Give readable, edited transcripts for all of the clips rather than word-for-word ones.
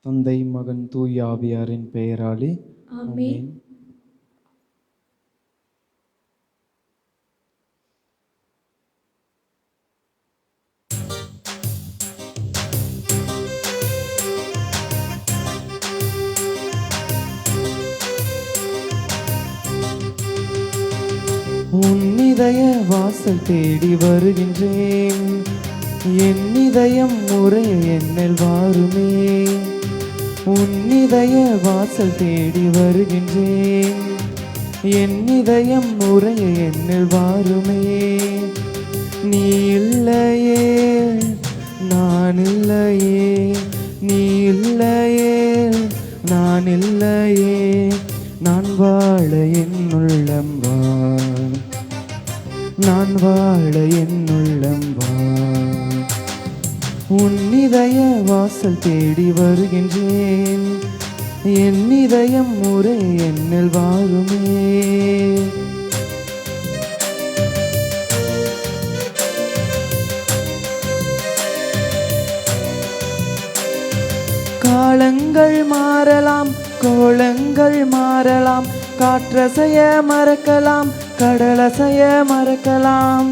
தந்தை, மகன், தூய ஆவியாரின் பெயராலே ஆமென். உன் இதய வாசல் தேடி வருகின்றேன், என் இதயம் முறைய என்னில் வாருமே. உன் இதய வாசல் தேடி வருகின்றேன், என் இதயம் முறைய என்னில் வாருமே. நீ இல்லையே நான் இல்லையே, நீ இல்லையே நான் இல்லையே, நான் வாழ என் உள்ளம் வா, நான் வாழ என் உள்ளம் வா. உன் இதய வாசல் தேடி வருகின்றேன், என் இதயம் முறை என்னில் வாருமே. காலங்கள் மாறலாம், கோலங்கள் மாறலாம், காற்றசைய மறக்கலாம், கடலசைய மறக்கலாம்.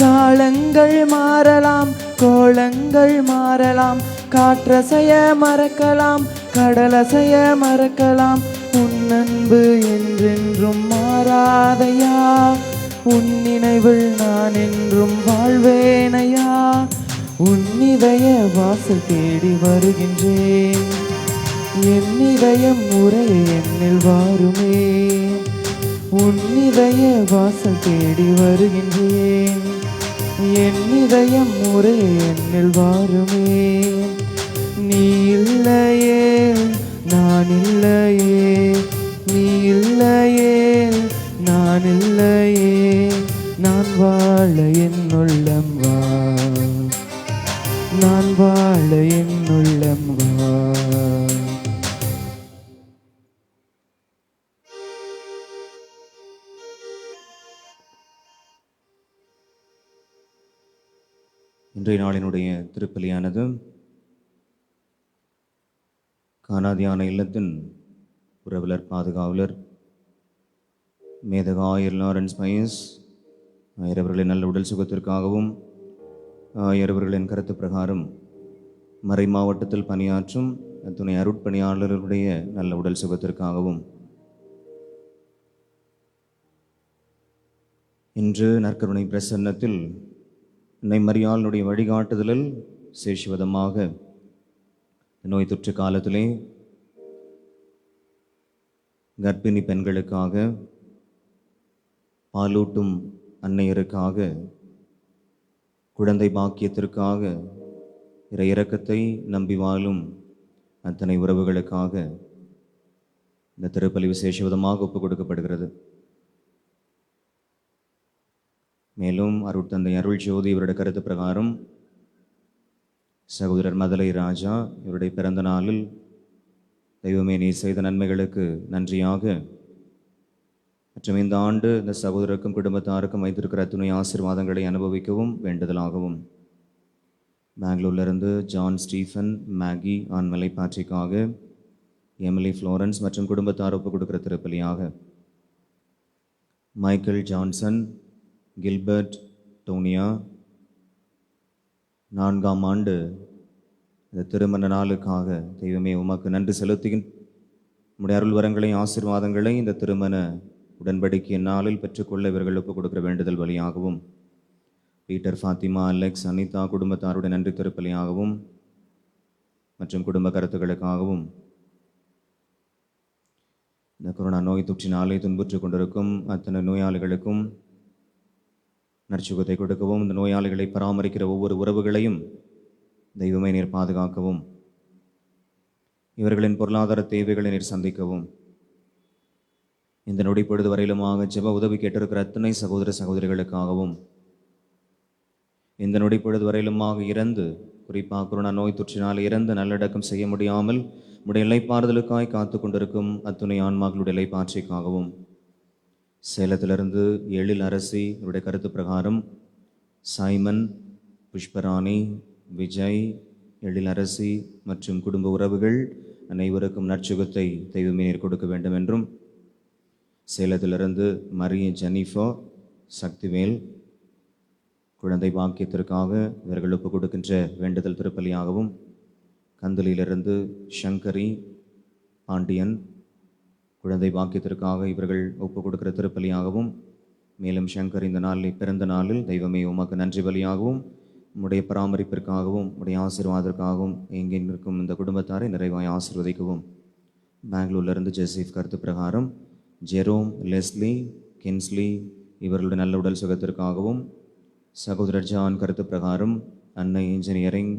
காலங்கள் மாறலாம், கோலங்கள் மாறலாம், காற்றசைய மறக்கலாம், கடலசைய மறக்கலாம். உன் அன்பு என்றென்றும் மாறாதையா, உன் நினைவில் நான் என்றும் வாழ்வேனையா. உன் இதய வாசல் தேடி வருகின்றேன், என் இதயம் முறைய என்னில் வாருமே. உன் இதய வாசல் தேடி வருகின்றேன், என் இதயம் முறைய என்னில் வாருமே. நீ இல்லையே நான் இல்லையே, நீ இல்லையே நான் இல்லையே, நான் வாழ என் உள்ளம் வா, நான் வாழ என் உள்ளம் வா. இன்றைய நாளினுடைய திருப்பலியானது கானாதியான இல்லத்தின் உறவிலர் பாதுகாவலர் மேதகா லாரன்ஸ் பயஸ் ஆயரவர்களின் நல்ல உடல் சுகத்திற்காகவும், ஆயரவர்களின் கருத்து பிரகாரம் மறை மாவட்டத்தில் பணியாற்றும் துணை அருட்பணியாளர்களுடைய நல்ல உடல் சுகத்திற்காகவும், இன்று நற்கருணை பிரசன்னத்தில் அன்னை மரியாளுடைய வழிகாட்டுதலில் சேஷிவதமாக நோய் தொற்று காலத்திலே கர்ப்பிணி பெண்களுக்காக, பாலூட்டும் அன்னையருக்காக, குழந்தை பாக்கியத்திற்காக, இறை இரக்கத்தை நம்பி வாழும் அத்தனை உறவுகளுக்காக இந்த திருப்பலி விசேஷவிதமாக ஒப்புக் கொடுக்கப்படுகிறது. மேலும் அருட்தந்தை அருள் ஜோதி இவருடைய கருத்து பிரகாரம் சகோதரர் மதலை ராஜா இவருடைய பிறந்த நாளில் தெய்வமே நீ செய்த நன்மைகளுக்கு நன்றியாக மற்றும் இந்த ஆண்டு இந்த சகோதரருக்கும் குடும்பத்தாருக்கும் வைத்திருக்கிற துணை ஆசீர்வாதங்களை அனுபவிக்கவும் வேண்டுதலாகவும், பெங்களூரிலிருந்து ஜான் ஸ்டீஃபன் மேகி ஆண்மலை பாட்ரிக்காக, எமிலி ஃப்ளோரன்ஸ் மற்றும் குடும்பத்தார் ஒப்புக் கொடுக்கிற திருப்பலியாக, மைக்கேல் ஜான்சன், கில்பர்ட் டோனியா 4ஆம் ஆண்டு இந்த திருமண நாளுக்காக தெய்வமே உமக்கு நன்றி செலுத்துகின் உம்முடைய அருள் வரங்களை ஆசீர்வாதங்களை இந்த திருமண உடன்படிக்கையின் நாளில் பெற்றுக்கொள்ள இவர்கள் ஒப்புக் கொடுக்கிற வேண்டுதல் வழியாகவும், பீட்டர், ஃபாத்திமா, அலெக்ஸ், அனிதா குடும்பத்தாருடைய நன்றி திருப்பலியாகவும் மற்றும் குடும்ப கருத்துக்களுக்காகவும், இந்த கொரோனா நோய் தொற்றினாலே துன்புற்று கொண்டிருக்கும் அத்தனை நோயாளிகளுக்கும் நற்சுகத்தை கொடுக்கவும், இந்த நோயாளிகளை பராமரிக்கிற ஒவ்வொரு உறவுகளையும் தெய்வமே நீர் பாதுகாக்கவும், இவர்களின் பொருளாதார தேவைகளை நீர் சந்திக்கவும், இந்த நொடி பொழுது வரையிலுமாக ஜெப உதவி கேட்டிருக்கிற அத்தனை சகோதர சகோதரிகளுக்காகவும், இந்த நொடி பொழுது வரையிலுமாக இறந்து, குறிப்பாக கொரோனா நோய் தொற்றினால் இறந்து நல்லடக்கம் செய்ய முடியாமல் உடைய இலைப்பாறுதலுக்காய் காத்து கொண்டிருக்கும் அத்துணை ஆன்மாக்களுடைய இலைப்பாற்றிக்காகவும், சேலத்திலிருந்து எழில் அரசி இவருடைய கருத்து பிரகாரம் சைமன், புஷ்பராணி, விஜய், எழிலரசி மற்றும் குடும்ப உறவுகள் அனைவருக்கும் நற்சுகத்தை தெய்வமே நீர் கொடுக்க வேண்டும் என்றும், சேலத்திலிருந்து மரிய ஜெனிஃபர் சக்திவேல் குழந்தை பாக்கியத்திற்காக இவர்கள் ஒப்புக் கொடுக்கின்ற வேண்டுதல் திருப்பலியாகவும், கந்தலிலிருந்து சங்கரி பாண்டியன் குழந்தை பாக்கியத்திற்காக இவர்கள் ஒப்புக் கொடுக்கிற திருப்பலியாகவும், மேலும் சங்கர் இந்த நாளில் பிறந்த நாளில் தெய்வமே உமக்கு நன்றி பலியாகவும், உம்முடைய பராமரிப்பிற்காகவும் உடைய ஆசீர்வாதத்திற்காகவும் எங்கே இருக்கும் இந்த குடும்பத்தாரை நிறைவாய் ஆசீர்வதிக்கவும். பெங்களூர்லேருந்து ஜெசிஃப் கருத்து பிரகாரம் ஜெரோம், லெஸ்லி, கின்ஸ்லி இவர்களுடைய நல்ல உடல் சுகத்திற்காகவும், சகோதரர் ஜான் கருத்து பிரகாரம் அன்னை இன்ஜினியரிங்,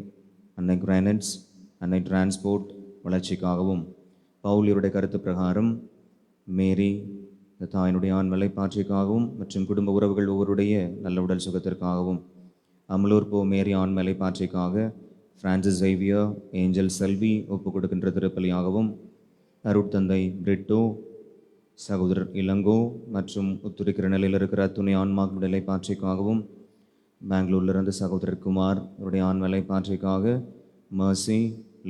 அன்னை கிரானைட்ஸ், அன்னை டிரான்ஸ்போர்ட் வளர்ச்சிக்காகவும், பவுல் இவருடைய கருத்து பிரகாரம் மேரி தாயினுடைய ஆண் மலைப்பாற்றிக்காகவும் மற்றும் குடும்ப உறவுகள் ஒவ்வொருடைய நல்ல உடல் சுகத்திற்காகவும், அமலூர் போ மேரி ஆண் மலைப்பாற்றிக்காக பிரான்சிஸ் சேவியர், ஏஞ்சல் செல்வி ஒப்புக் கொடுக்கின்ற திருப்பலியாகவும், அருட்தந்தை பிரிட்டோ, சகோதரர் இளங்கோ மற்றும் ஒத்துழைக்கிற நிலையில் இருக்கிற துணை ஆன்மாக் நிலைப்பாற்றிக்காகவும், பெங்களூர்லேருந்து சகோதரர் குமார் அவருடைய ஆண் மலைப்பாற்றிக்காக, மர்சி,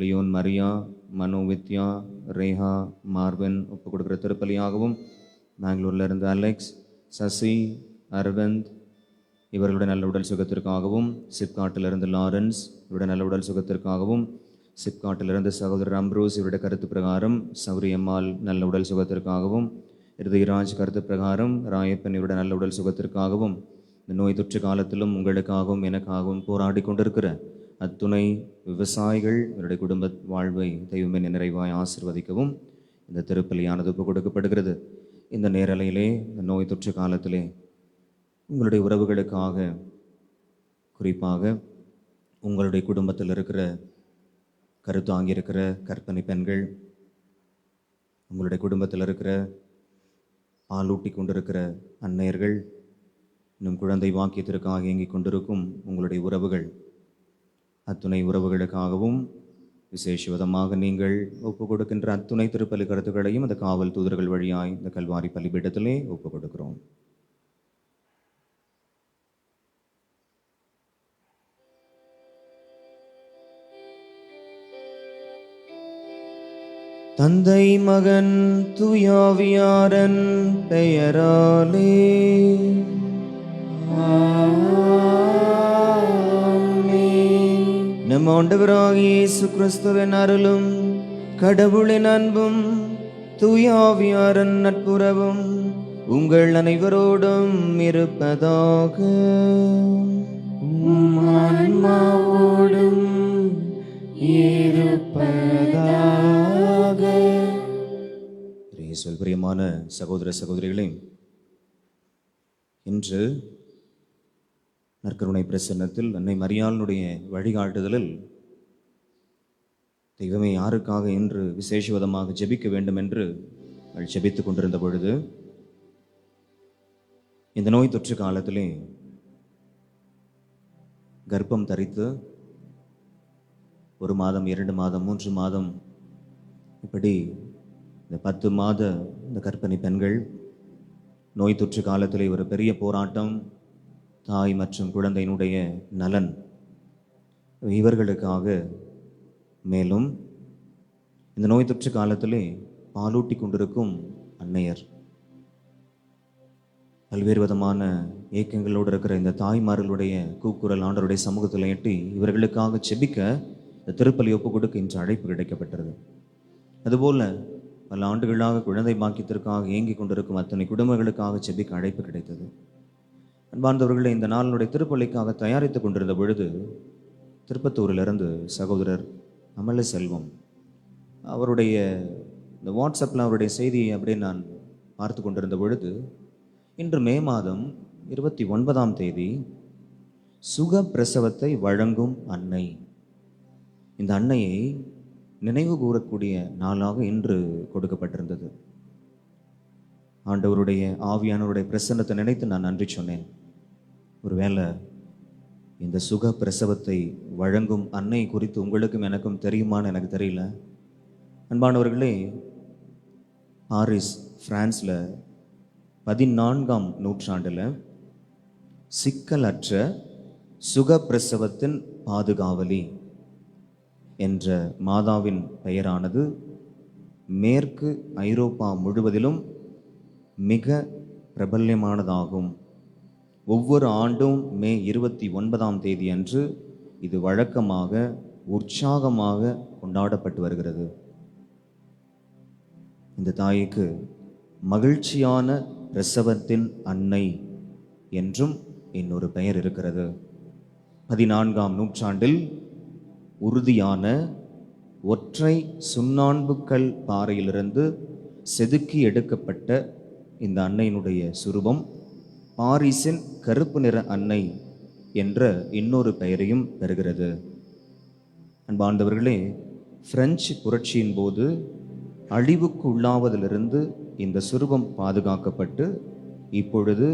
லியோன் மரியா, மனோ வித்யா, ரேஹா, மார்வின் ஒப்புக் கொடுக்கிற திருப்பலியாகவும், பெங்களூர்லேருந்து அலெக்ஸ், சசி, அரவிந்த் இவர்களுடைய நல்ல உடல் சுகத்திற்காகவும், சிப்காட்டிலிருந்து லாரன்ஸ் இவருடைய நல்ல உடல் சுகத்திற்காகவும், சிப்காட்டிலிருந்து சகோதரர் அம்ப்ரோஸ் இவருடைய கருத்து பிரகாரம் சௌரியம்மாள் நல்ல உடல் சுகத்திற்காகவும், இருதயராஜ் கருத்து பிரகாரம் ராயப்பன் இவருடைய நல்ல உடல் சுகத்திற்காகவும், இந்த நோய் தொற்று காலத்திலும் உங்களுக்காகவும் எனக்காகவும் போராடி கொண்டிருக்கிற அத்துணை விவசாயிகள் இவருடைய குடும்ப வாழ்வை தெய்வமே நிறைவாய் ஆசீர்வதிக்கவும் இந்த திருப்பலியானது ஒப்புக் கொடுக்கப்படுகிறது. இந்த நேரலையிலே, இந்த நோய் தொற்று காலத்திலே உங்களுடைய உறவுகளுக்காக, குறிப்பாக உங்களுடைய குடும்பத்தில் இருக்கிற கருத்தாங்கி இருக்கிற கர்ப்பிணி பெண்கள், உங்களுடைய குடும்பத்தில் இருக்கிற பாலூட்டி கொண்டிருக்கிற அன்னையர்கள், இன்னும் குழந்தை வாக்கியத்திற்காக இயங்கிக் கொண்டிருக்கும் உங்களுடைய உறவுகள், அத்துணை உறவுகளுக்காகவும் விசேஷ விதமாக நீங்கள் ஒப்புக் கொடுக்கின்ற அத்துணை திருப்பலி கருத்துக்களையும் அந்த காவல் தூதர்கள் வழியாய் இந்த கல்வாரி பலிபீடத்திலே ஒப்புக் கொடுக்கிறோம். தந்தை, மகன், தூயாவியாரன் பெயராலே நம் ஆண்டவராகிய இயேசு கிறிஸ்துவின் அருளும் கடவுளின் அன்பும் தூயாவியாரன் நட்புறவும் உங்கள் அனைவரோடும் இருப்பதாக. ஆன்மாவோடும் இருப்பதாக. இயேசுவில் பிரியமான சகோதர சகோதரிகளே, இன்று நற்கருணை பிரசன்னத்தில் அன்னை மரியாளுடைய வழிகாட்டுதலில் தெய்வமே யாருக்காக இன்று விசேஷ விதமாக ஜெபிக்க வேண்டும் என்று அவள் ஜெபித்துக் கொண்டிருந்த பொழுது, இந்த நோய் தொற்று காலத்திலே கர்ப்பம் தரித்து 1 மாதம், 2 மாதம், 3 மாதம், இப்படி இந்த 10 மாத இந்த கர்ப்பிணி பெண்கள் நோய் தொற்று காலத்திலே ஒரு பெரிய போராட்டம், தாய் மற்றும் குழந்தையினுடைய நலன், இவர்களுக்காக, மேலும் இந்த நோய் தொற்று காலத்திலே பாலூட்டி கொண்டிருக்கும் அன்னையர், பல்வேறு விதமான ஏக்கங்களோடு இருக்கிற இந்த தாய்மார்களுடைய கூக்குரல் ஆண்டவருடைய சமூகத்தில் எட்டி இவர்களுக்காக செபிக்க இந்த திருப்பலி ஒப்புக் கொடுக்க இன்று அழைப்பு கிடைக்கப்பட்டது. அதுபோல பல ஆண்டுகளாக குழந்தை பாக்கியத்திற்காக இயங்கிக் கொண்டிருக்கும் அத்தனை குடும்பங்களுக்காக செபிக்க அழைப்பு கிடைத்தது. அன்பார்ந்தவர்களை, இந்த நாளினுடைய திருப்பலிக்காக தயாரித்துக் கொண்டிருந்த பொழுது திருப்பத்தூரிலிருந்து சகோதரர் அமல செல்வம் அவருடைய இந்த வாட்ஸ்அப்பில் அவருடைய செய்தியை அப்படியே நான் பார்த்து கொண்டிருந்த பொழுது, இன்று மே மாதம் 29ஆம் தேதி சுக பிரசவத்தை வழங்கும் அன்னை, இந்த அன்னையை நினைவு கூறக்கூடிய நாளாக இன்று கொடுக்கப்பட்டிருந்தது. ஆண்டவருடைய ஆவியானவருடைய பிரசன்னத்தை நினைத்து நான் நன்றி சொன்னேன். ஒருவேளை இந்த சுக பிரசவத்தை வழங்கும் அன்னை குறித்து உங்களுக்கும் எனக்கும் தெரியுமான்னு எனக்கு தெரியல. அன்பானவர்களே, பாரிஸ் பிரான்ஸில் 14ஆம் நூற்றாண்டில் சிக்கலற்ற சுகப்பிரசவத்தின் பாதுகாவலி என்ற மாதாவின் பெயரானது மேற்கு ஐரோப்பா முழுவதிலும் மிக பிரபல்யமானதாகும். ஒவ்வொரு ஆண்டும் மே 29ஆம் தேதி அன்று இது வழக்கமாக உற்சாகமாக கொண்டாடப்பட்டு வருகிறது. இந்த தாய்க்கு மகிழ்ச்சியான பிரசவத்தின் அன்னை என்றும் இன்னொரு பெயர் இருக்கிறது. 14ஆம் நூற்றாண்டில் உறுதியான ஒற்றை சுண்ணான்புக்கல் பாறையிலிருந்து செதுக்கி எடுக்கப்பட்ட இந்த அன்னையினுடைய சுரூபம் பாரிஸின் கருப்பு நிற அன்னை என்ற இன்னொரு பெயரையும் பெறுகிறது. அன்பார்ந்தவர்களே, பிரெஞ்சு புரட்சியின் போது அழிவுக்கு உள்ளாவதிலிருந்து இந்த சுரூபம் பாதுகாக்கப்பட்டு இப்பொழுது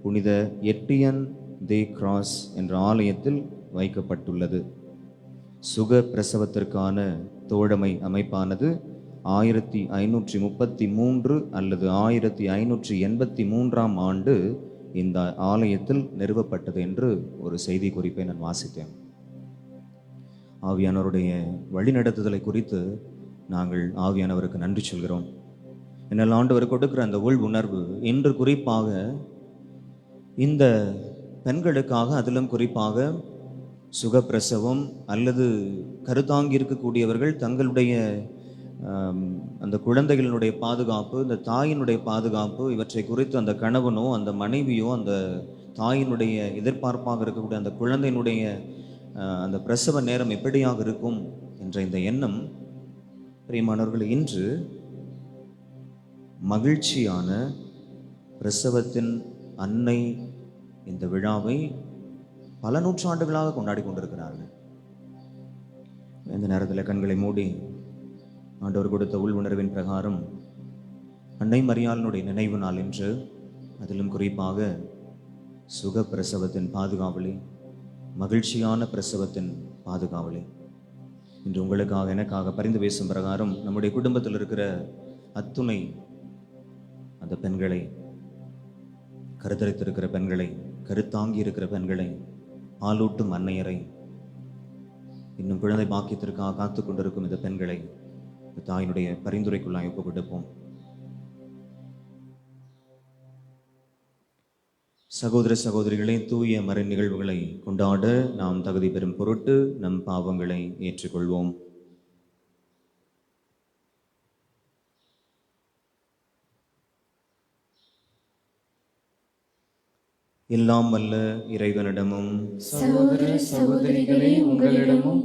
புனித எட்டியன் தே கிராஸ் என்ற ஆலயத்தில் வைக்கப்பட்டுள்ளது. சுக பிரசவத்திற்கான தோழமை அமைப்பானது 1533 அல்லது 1583ஆம் ஆண்டு இந்த ஆலயத்தில் நிறுவப்பட்டது என்று ஒரு செய்தி குறிப்பை நான் வாசித்தேன். ஆவியானவருடைய வழிநடத்துதலை குறித்து நாங்கள் ஆவியானவருக்கு நன்றி சொல்கிறோம். என்னால் ஆண்டவர் கொடுக்கிற அந்த உள் உணர்வு இன்று குறிப்பாக இந்த பெண்களுக்காக, அதிலும் குறிப்பாக சுகப்பிரசவம் அல்லது கருத்தாங்கி இருக்கக்கூடியவர்கள் தங்களுடைய அந்த குழந்தைகளினுடைய பாதுகாப்பு, இந்த தாயினுடைய பாதுகாப்பு, இவற்றை குறித்து அந்த கணவனோ அந்த மனைவியோ அந்த தாயினுடைய எதிர்பார்ப்பாக இருக்கக்கூடிய அந்த குழந்தையினுடைய அந்த பிரசவ நேரம் எப்படியாக இருக்கும் என்ற இந்த எண்ணம், பிரியமானவர்கள், இன்று மகிழ்ச்சியான பிரசவத்தின் அன்னை இந்த விழாவை பல நூற்றாண்டுகளாக கொண்டாடி கொண்டிருக்கிறார்கள். இந்த நேரத்தில் கண்களை மூடி ஆண்டவர் கொடுத்த உள் உணர்வின் பிரகாரம் அன்னை மரியாளினுடைய நினைவு நாள் என்று, அதிலும் குறிப்பாக சுக பிரசவத்தின் பாதுகாவலி, மகிழ்ச்சியான பிரசவத்தின் பாதுகாவலி, இன்று உங்களுக்காக எனக்காக பரிந்து பேசும் பிரகாரம் நம்முடைய குடும்பத்தில் இருக்கிற அத்துணை அந்த பெண்களை, கருத்தரித்திருக்கிற பெண்களை, கருத்தாங்கி இருக்கிற பெண்களை, பாலூட்டும் அன்னையரை, இன்னும் குழந்தை பாக்கியத்திற்காக காத்து கொண்டிருக்கும் இந்த பெண்களை தாயினுடைய பரிந்துரைக்குள்ளாய் ஒப்புக் கொடுப்போம். சகோதர சகோதரிகளே, தூய மறை நிகழ்வுகளை கொண்டாட நாம் தகுதி பெறும் பொருட்டு நம் பாவங்களை ஏற்றுக்கொள்வோம். எல்லாம் வல்ல இறைவனிடமும் சகோதர சகோதரிகளே, உங்களிடமும்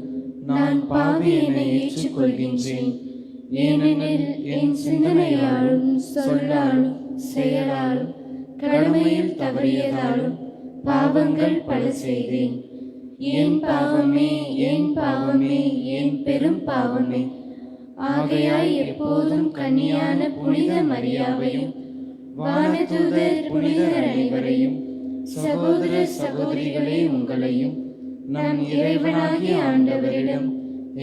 நான் பாவி என ஏற்றுக்கொள்கின்றேன். ஏனெனில் என் சிந்தனையாலும் சொல்லாலும் செயலாலும் கடமையில் தவறியதாலும் பாவங்கள் பல செய்தேன். என் பாவமே, என் பாவமே, என் பெரும் பாவமே. ஆகையால் எப்போதும் கன்னியான புனித மரியாவையும் வானதூதர் புனிதர் அனைவரையும், சகோதர சகோதரிகளே உங்களையும் நம் இறைவனாகிய ஆண்டவரிடம்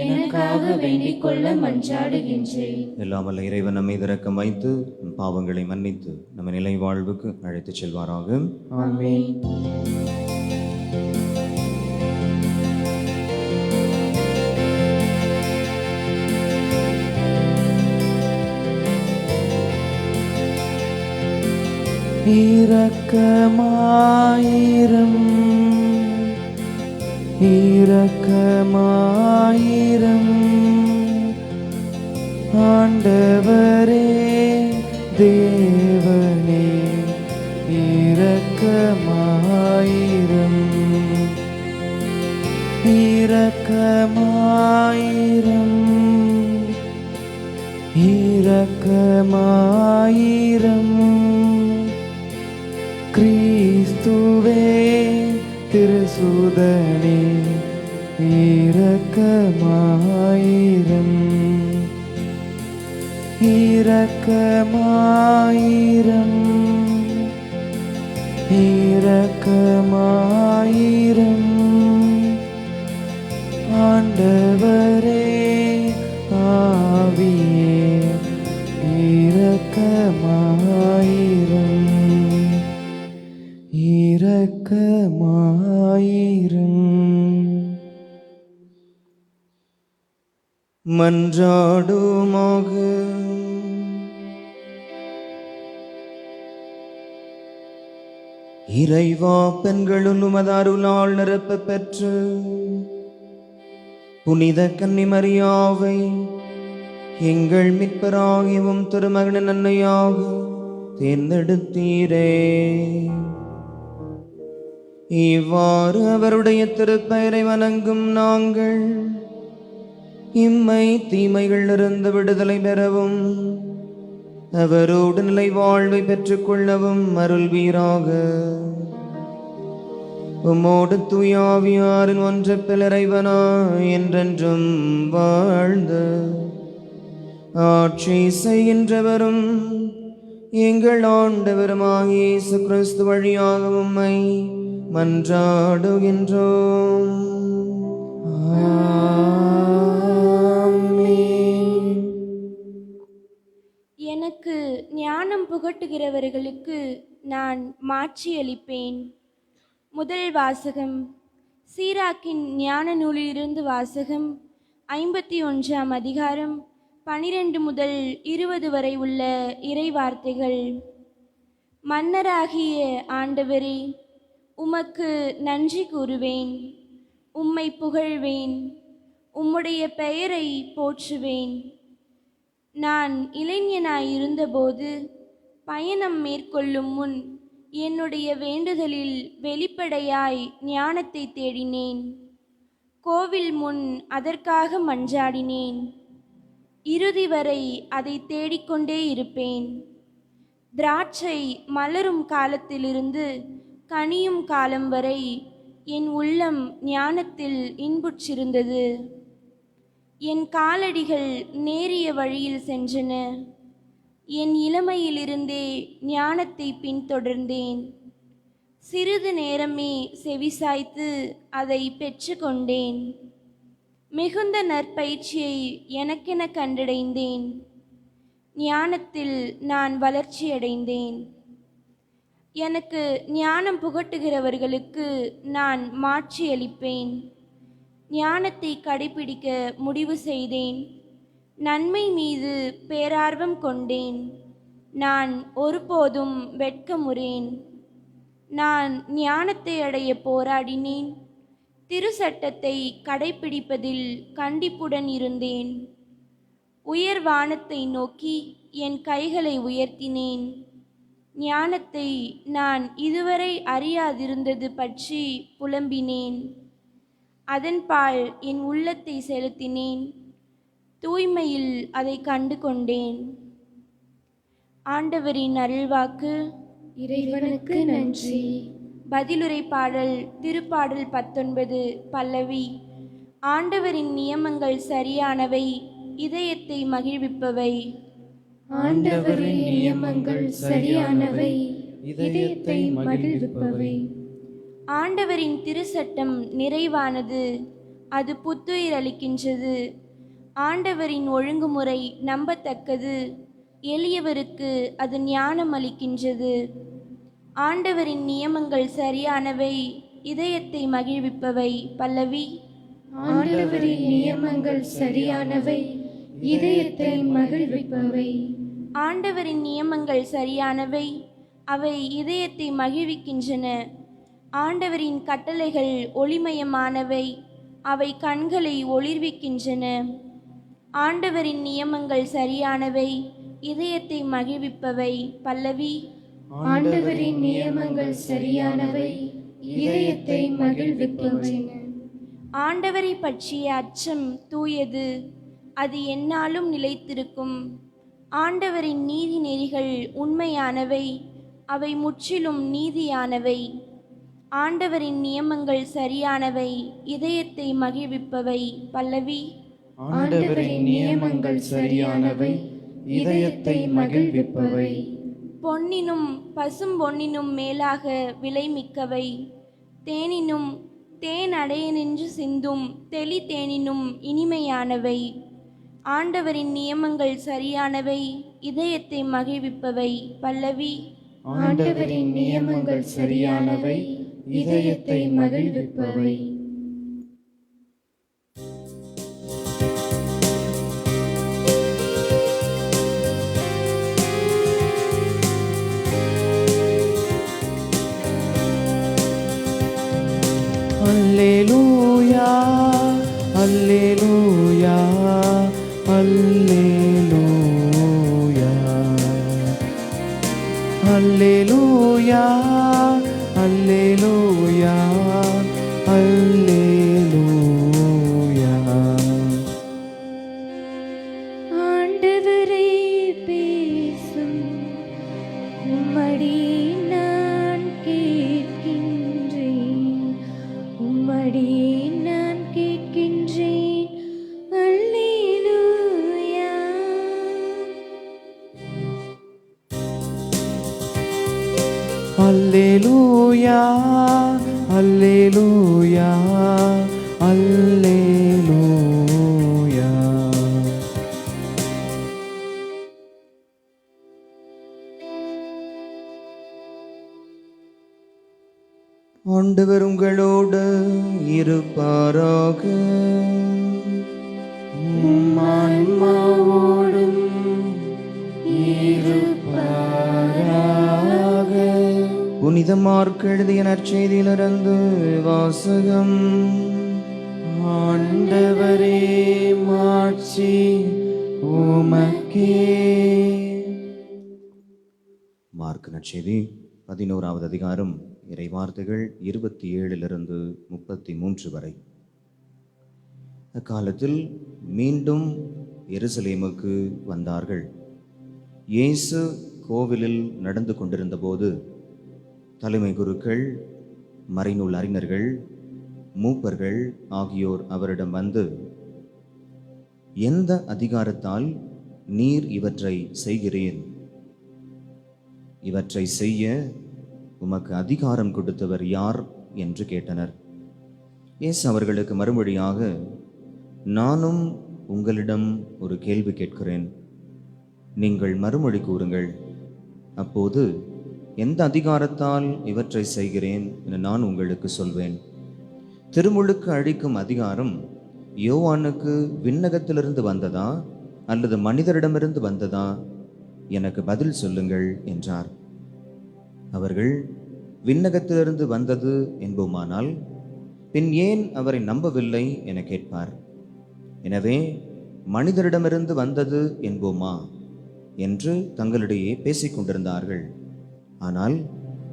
எனக்காக வேண்டிக் கொள்ள மன்றாடுகின்றேன். எல்லாம் வல்ல இறைவன் நம்மை இரக்கம் வைத்து பாவங்களை மன்னித்து நம்ம நிலை வாழ்வுக்கு அழைத்துச் செல்வாராக. ஆமென். இரக்கமாயிரம் இரக்கமாயிரம் ஆண்டவரே தேவனே இரக்கமாயிரம் இரக்கமாயிரம் இரக்கமாயிரம் கிறிஸ்துவே திருசுதனே இரக்கமாயிரம் இரக்கமாயிரம் இரக்கமாயிரம் ஆண்டவரே ஆவியே இரக்கமாயிரம் இரக்கமாயிரம். மன்றாடுமாக. இறைவா, பெண்களுள் உமது அருளால் நிரப்ப பெற்று புனித கன்னிமரியாவை எங்கள் மீட்பராகவும் திருமகனின் அன்னையாக தேர்ந்தெடுத்தீரே. இவ்வாறு அவருடைய திருப்பெயரை வணங்கும் நாங்கள் இம்மை தீமைகளிலிருந்து விடுதலை பெறவும் அவரோடு நிலை வாழ்வை பெற்றுக்கொள்ளவும் அருள்வீராக. உம்மோடு தூயாவியாரின் ஒன்றப்பில் இறைவனாய் என்றென்றும் வாழ்ந்து ஆட்சி செய்கின்றவரும் எங்கள் ஆண்டவருமாகிய இயேசு கிறிஸ்து வழியாக உம்மை மன்றாடுகின்றோம். ஆமென். எனக்கு ஞானம் புகட்டுகிறவர்களுக்கு நான் மாட்சியளிப்பேன். முதல் வாசகம். சீராக்கின் ஞான நூலிலிருந்து வாசகம். 51ஆம் அதிகாரம் 12 முதல் 20 வரை உள்ள இறை வார்த்தைகள். மன்னராகிய ஆண்டவரே, உமக்கு நன்றி கூறுவேன், உம்மை புகழ்வேன், உம்முடைய பெயரை போற்றுவேன். நான் இளைஞனாயிருந்தபோது பயணம் மேற்கொள்ளும் முன் என்னுடைய வேண்டுதலில் வெளிப்படையாய் ஞானத்தை தேடினேன். கோவில் முன் அதற்காக மன்றாடினேன். இறுதி வரை அதை தேடிக்கொண்டே இருப்பேன். திராட்சை மலரும் காலத்திலிருந்து கனியும் காலம் வரை என் உள்ளம் ஞானத்தில் இன்புற்றிருந்தது. என் காலடிகள் நேரிய வழியில் சென்றன. என் இளமையிலிருந்தே ஞானத்தை பின்தொடர்ந்தேன். சிறிது நேரமே செவிசாய்த்து அதை பெற்றுக்கொண்டேன். மிகுந்த நற்பயிற்சியை எனக்கென கண்டடைந்தேன். ஞானத்தில் நான் வளர்ச்சியடைந்தேன். எனக்கு ஞானம் புகட்டுகிறவர்களுக்கு நான் மாட்சியளிப்பேன். ஞானத்தை கடைபிடிக்க முடிவு செய்தேன். நன்மை மீது பேரார்வம் கொண்டேன். நான் ஒருபோதும் வெட்கமுறேன். நான் ஞானத்தை அடைய போராடினேன். திருச்சட்டத்தை கடைபிடிப்பதில் கண்டிப்புடன் இருந்தேன். உயர் வானத்தை நோக்கி என் கைகளை உயர்த்தினேன். ஞானத்தை நான் இதுவரை அறியாதிருந்தது பற்றி புலம்பினேன். அதன்பால் என் உள்ளத்தை செலுத்தினேன். தூய்மையில் அதை கண்டு கொண்டேன். ஆண்டவரின் அருள்வாக்கு. இறைவனுக்கு நன்றி. பதிலுரை பாடல். திருப்பாடல் 19 பல்லவி. ஆண்டவரின் நியமங்கள் சரியானவை, இதயத்தை மகிழ்விப்பவை. ஆண்டவரின் நியமங்கள் சரியானவை, இதயத்தை மகிழ்விப்பவை. ஆண்டவரின் திருச்சட்டம் நிறைவானது, அது புத்துயிர் அளிக்கின்றது. ஆண்டவரின் ஒழுங்குமுறை நம்பத்தக்கது, எளியவருக்கு அது ஞானம் அளிக்கின்றது. ஆண்டவரின் நியமங்கள் சரியானவை, இதயத்தை மகிழ்விப்பவை. பல்லவி. ஆண்டவரின் நியமங்கள் சரியானவை, இதயத்தை மகிழ்விப்பவை. ஆண்டவரின் நியமங்கள் சரியானவை, அவை இதயத்தை மகிழ்விக்கின்றன. ஆண்டவரின் கட்டளைகள் ஒளிமயமானவை, அவை கண்களை ஒளிர்விக்கின்றன. ஆண்டவரின் நியமங்கள் சரியானவை, இதயத்தை மகிழ்விப்பவை. பல்லவி. ஆண்டவரின் நியமங்கள் சரியானவை, இதயத்தை மகிழ்விப்பவை. ஆண்டவரை பற்றிய அச்சம் தூயது, அது எந்நாளும் நிலைத்திருக்கும். ஆண்டவரின் நீதி நெறிகள் உண்மையானவை, அவை முற்றிலும் நீதியானவை. ஆண்டவரின் நியமங்கள் சரியானவை, இதயத்தை மகிழ்விப்பவை. பல்லவி. ஆண்டவரின் நியமங்கள் சரியானவை, இதயத்தை மகிழ்விப்பவை. பொன்னினும் பசும் பொன்னினும் மேலாக விலைமிக்கவை. தேனினும் தேன் அடைய நின்று சிந்தும் தெளி தேனினும் இனிமையானவை. ஆண்டவரின் நியமங்கள் சரியானவை, இதயத்தை மகிழ்விப்பவை. பல்லவி. ஆண்டவரின் நியமங்கள் சரியானவை, இதயத்தை மகிழ்விப்பவை. அல்லேலூயா அல்லேலூயா அல்லேலூயா. ஆண்டவர் உங்களோடு இருப்பாராக. உம் ஆன்மாவோடும் இருப்பாராக. புனித மார்க் எழுதிய நற்செய்தியிலிருந்து வாசகம். ஆண்டவரே மாட்சி உமக்கே. மார்க் நற்செய்தி 11வது அதிகாரம் இறைவார்த்தைகள் 27 33 வரை. அக்காலத்தில் மீண்டும் எருசலேமுக்கு வந்தார்கள். இயேசு கோவிலில் நடந்து கொண்டிருந்தபோது தலைமை குருக்கள், மறைநூல் அறிஞர்கள், மூப்பர்கள் ஆகியோர் அவரிடம் வந்து, எந்த அதிகாரத்தால் நீர் இவற்றை செய்கிறீர்? இவற்றை செய்ய உமக்கு அதிகாரம் கொடுத்தவர் யார் என்று கேட்டனர். இயேசு அவர்களுக்கு மறுமொழியாக, நானும் உங்களிடம் ஒரு கேள்வி கேட்கிறேன், நீங்கள் மறுமொழி கூறுங்கள். அப்போது எந்த அதிகாரத்தால் இவற்றை செய்கிறேன் என நான் உங்களுக்கு சொல்வேன். திருமுழுக்கு அளிக்கும் அதிகாரம் யோவானுக்கு விண்ணகத்திலிருந்து வந்ததா அல்லது மனிதரிடமிருந்து வந்ததா? எனக்கு பதில் சொல்லுங்கள் என்றார். அவர்கள் விண்ணகத்திலிருந்து வந்தது என்போமானால் பின் ஏன் அவரை நம்பவில்லை என கேட்பார். எனவே மனிதரிடமிருந்து வந்தது என்போமா என்று தங்களிடையே பேசிக் கொண்டிருந்தார்கள். ஆனால்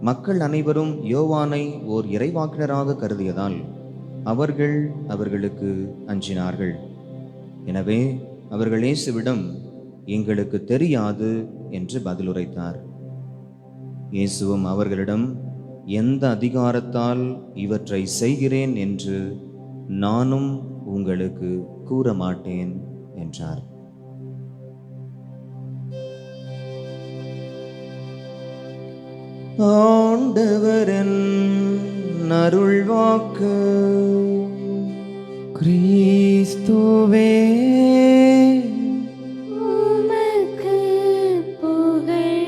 மக்கள் அனைவரும் யோவானை ஓர் இறைவாக்கினராக கருதியதால் அவர்களுக்கு அஞ்சினார்கள். எனவே அவர்கள் இயேசுவிடம், எங்களுக்கு தெரியாது என்று பதிலுரைத்தார். இயேசுவும் அவர்களிடம், எந்த அதிகாரத்தால் இவற்றை செய்கிறேன் என்று நானும் உங்களுக்கு கூற மாட்டேன் என்றார். ஆண்டவரின் அருள்வாக்கு. கிறிஸ்துவே உமக்கு புகழ்.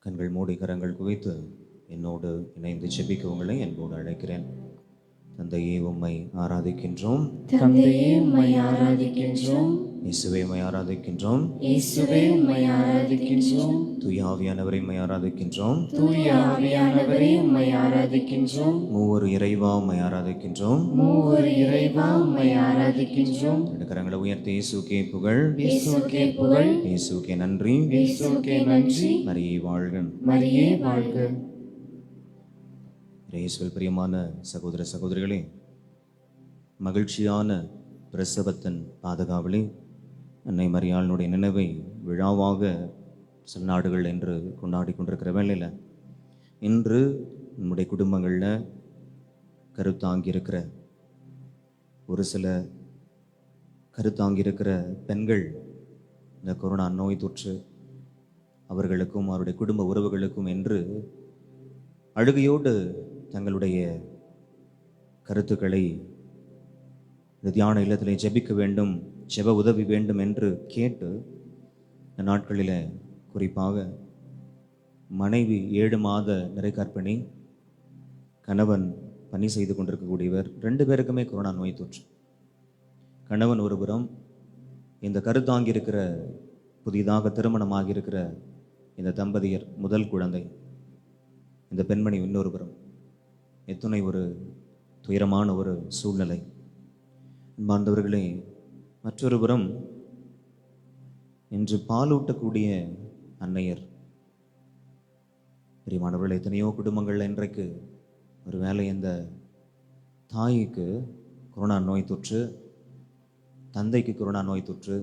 கண்கள் மூடி கரங்கள் குவித்து என்னோடு இணைந்து ஜெபிக்க உங்களை அன்போடு அழைக்கிறேன். தந்தையே, உம்மை ஆராதிக்கின்றோம். தந்தையே உம்மை ஆராதிக்கின்றோம். இயேசுவே உம்மை ஆராதிக்கின்றோம். இயேசுவே உம்மை ஆராதிக்கின்றோம். தூய ஆவியானவரை உம்மை ஆராதிக்கின்றோம். தூய ஆவியானவரே உம்மை ஆராதிக்கின்றோம். மூவரு இறைவா உம்மை ஆராதிக்கின்றோம். மூவர் இறைவா உம்மை ஆராதிக்கின்றோம். ரெண்டு கரங்களை உயர்த்தி இயேசுக்கே புகழ், இயேசுக்கே புகழ், இயேசுக்கே நன்றி, இயேசுக்கே நன்றி. மரியே வாழ்க. மரியே வாழ்க. இயேசுவில் பிரியமான சகோதர சகோதரிகளே, மகிழ்ச்சியான பிரசவத்தின் பாதுகாவலி அன்னை மரியாளினுடைய நினைவை விழாவாக சில நாடுகள் என்று கொண்டாடி கொண்டிருக்கிற வேளையில் இன்று நம்முடைய குடும்பங்களில் கருத்தாங்கியிருக்கிற ஒரு சில கருத்தாங்கியிருக்கிற பெண்கள் இந்த கொரோனா நோய் தொற்று அவர்களுக்கும் அவருடைய குடும்ப உறவுகளுக்கும் என்று அழுகையோடு தங்களுடைய கருத்துக்களை தியான இல்லத்திலே ஜெபிக்க வேண்டும், ஜெப உதவி வேண்டும் என்று கேட்டு இந்த நாட்களில் குறிப்பாக மனைவி 7 மாத நிறைகர்ப்பிணி, கணவன் பணி செய்து கொண்டிருக்கக்கூடியவர், 2 பேருக்குமே கொரோனா நோய் தொற்று. கணவன் ஒருபுறம், இந்த கருத்தாங்கியிருக்கிற புதிதாக திருமணமாகியிருக்கிற இந்த தம்பதியர் முதல் குழந்தை, இந்த பெண்மணி இன்னொரு புறம். எத்தனை ஒரு துயரமான ஒரு சூழ்நிலை அன்பார்ந்தவர்களே. மற்றொரு புறம் இன்று பாலூட்டக்கூடிய அன்னையர். பிரியமானவர்கள், எத்தனையோ குடும்பங்கள் இன்றைக்கு ஒரு வேளை இந்த தாய்க்கு கொரோனா நோய் தொற்று, தந்தைக்கு கொரோனா நோய் தொற்று,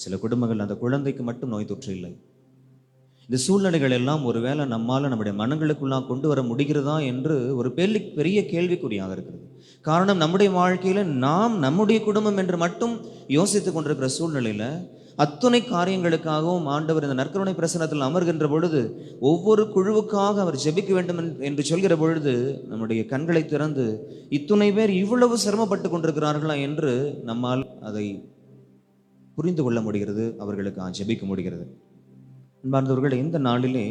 சில குடும்பங்கள் அந்த குழந்தைக்கு மட்டும் நோய் தொற்று இல்லை. இந்த சூழ்நிலைகள் எல்லாம் ஒருவேளை நம்மால் நம்முடைய மனங்களுக்குள்ளாக கொண்டு வர முடிகிறதா என்று ஒரு பெரிய கேள்விக்குறியாக இருக்கிறது. காரணம், நம்முடைய வாழ்க்கையில் நாம் நம்முடைய குடும்பம் என்று மட்டும் யோசித்து கொண்டிருக்கிற சூழ்நிலையில் அத்துணை காரியங்களுக்காகவும் ஆண்டவர் இந்த நற்கருணை பிரசனத்தில் அமர்கின்ற பொழுது ஒவ்வொரு குழுவுக்காக அவர் ஜெபிக்க வேண்டும் என்று சொல்கிற பொழுது நம்முடைய கண்களை திறந்து இத்துணை பேர் இவ்வளவு சிரமப்பட்டு கொண்டிருக்கிறார்களா என்று நம்மால் அதை புரிந்து கொள்ள முடிகிறது, அவர்களுக்கு ஜெபிக்க முடிகிறது. அன்பார்ந்தவர்கள், இந்த நாளிலே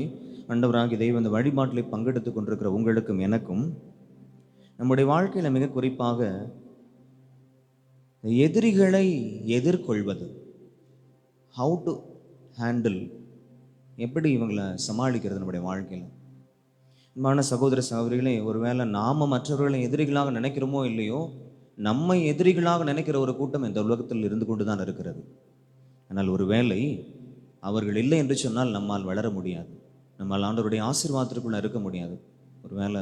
ஆண்டவராகிய தெய்வம் இந்த வழிபாட்டிலே பங்கெடுத்து கொண்டிருக்கிற உங்களுக்கும் எனக்கும் நம்முடைய வாழ்க்கையில் மிக குறிப்பாக எதிரிகளை எதிர்கொள்வது, ஹவு டு ஹேண்டில், எப்படி இவங்களை சமாளிக்கிறது நம்முடைய வாழ்க்கையில். அன்பான சகோதர சகோதரிகளே, ஒருவேளை நாம் மற்றவர்களை எதிரிகளாக நினைக்கிறோமோ இல்லையோ, நம்மை எதிரிகளாக நினைக்கிற ஒரு கூட்டம் இந்த உலகத்தில் இருந்து கொண்டு தான் இருக்கிறது. ஆனால் ஒருவேளை அவர்கள் இல்லை என்று சொன்னால் நம்மால் வளர முடியாது, நம்மால் ஆண்டவருடைய ஆசீர்வாதத்திற்குள்ள இருக்க முடியாது. ஒருவேளை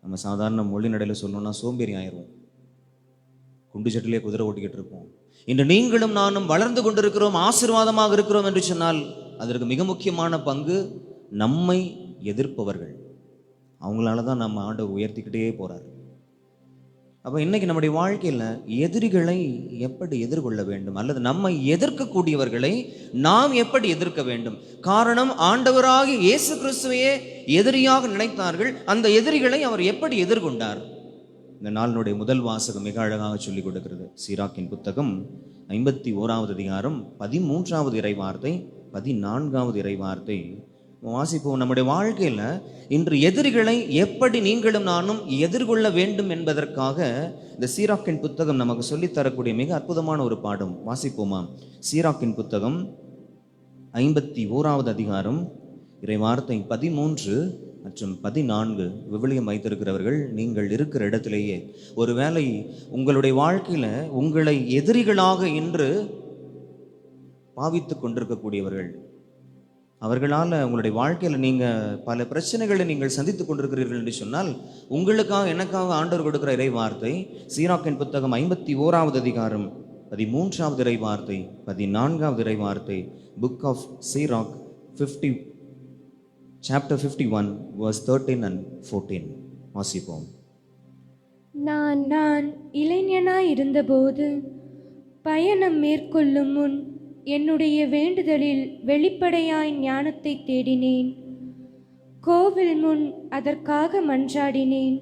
நம்ம சாதாரண மொழி நடையில் சொல்லணும்னா சோம்பேறி ஆயிடுவோம், குண்டு சட்டிலே குதிரை ஓட்டிக்கிட்டு இருப்போம். இன்று நீங்களும் நானும் வளர்ந்து கொண்டிருக்கிறோம், ஆசீர்வாதமாக இருக்கிறோம் என்று சொன்னால் அதற்கு மிக முக்கியமான பங்கு நம்மை எதிர்ப்பவர்கள். அவங்களால தான் நம்ம ஆண்டவர் உயர்த்திக்கிட்டே போறார். அப்போ இன்னைக்கு நம்முடைய வாழ்க்கையில் எதிரிகளை எப்படி எதிர்கொள்ள வேண்டும், அல்லது நம்மை எதிர்க்கக்கூடியவர்களை நாம் எப்படி எதிர்க்க வேண்டும்? காரணம், ஆண்டவராகி இயேசு கிறிஸ்துவையே எதிரியாக நினைத்தார்கள். அந்த எதிரிகளை அவர் எப்படி எதிர்கொண்டார்? இந்த நாளினுடைய முதல் வாசகம் மிக அழகாக சொல்லிக் கொடுக்கிறது. சீராக்கின் புத்தகம் 51வது அதிகாரம் 13வது இறைவார்த்தை 14வது இறைவார்த்தை வாசிப்போம். நம்முடைய வாழ்க்கையில் இன்று எதிரிகளை எப்படி நீங்களும் நானும் எதிர்கொள்ள வேண்டும் என்பதற்காக இந்த சீராக்கின் புத்தகம் நமக்கு சொல்லித்தரக்கூடிய மிக அற்புதமான ஒரு பாடம். வாசிப்போமா? சீராக்கின் புத்தகம் 51வது அதிகாரம் இறைவார்த்தை 13 மற்றும் 14. விவிலியம் வைத்திருக்கிறவர்கள் நீங்கள் இருக்கிற இடத்திலேயே, ஒருவேளை உங்களுடைய வாழ்க்கையில் உங்களை எதிரிகளாக இன்று பாவித்து கொண்டிருக்கக்கூடியவர்கள், அவர்களால் உங்களுடைய வாழ்க்கையில் நீங்கள் பல பிரச்சனைகளை நீங்கள் சந்தித்து கொண்டிருக்கிறீர்கள் என்று சொன்னால், உங்களுக்காக எனக்காக ஆண்டவர் கொடுக்கிற இறை வார்த்தை சீராக்கின் புத்தகம் 51வது அதிகாரம் 13வது இறை வார்த்தை 14வது இறை வார்த்தை, book of Sirach chapter 51 verse 13 and 14. வாசிப்போம். நான் இளைஞனாய் இருந்தபோது பயணம் மேற்கொள்ளும் முன் என்னுடைய வேண்டுதலில் வெளிப்படையாய் ஞானத்தை தேடினேன். கோவில் முன் அதற்காக மன்றாடினேன்.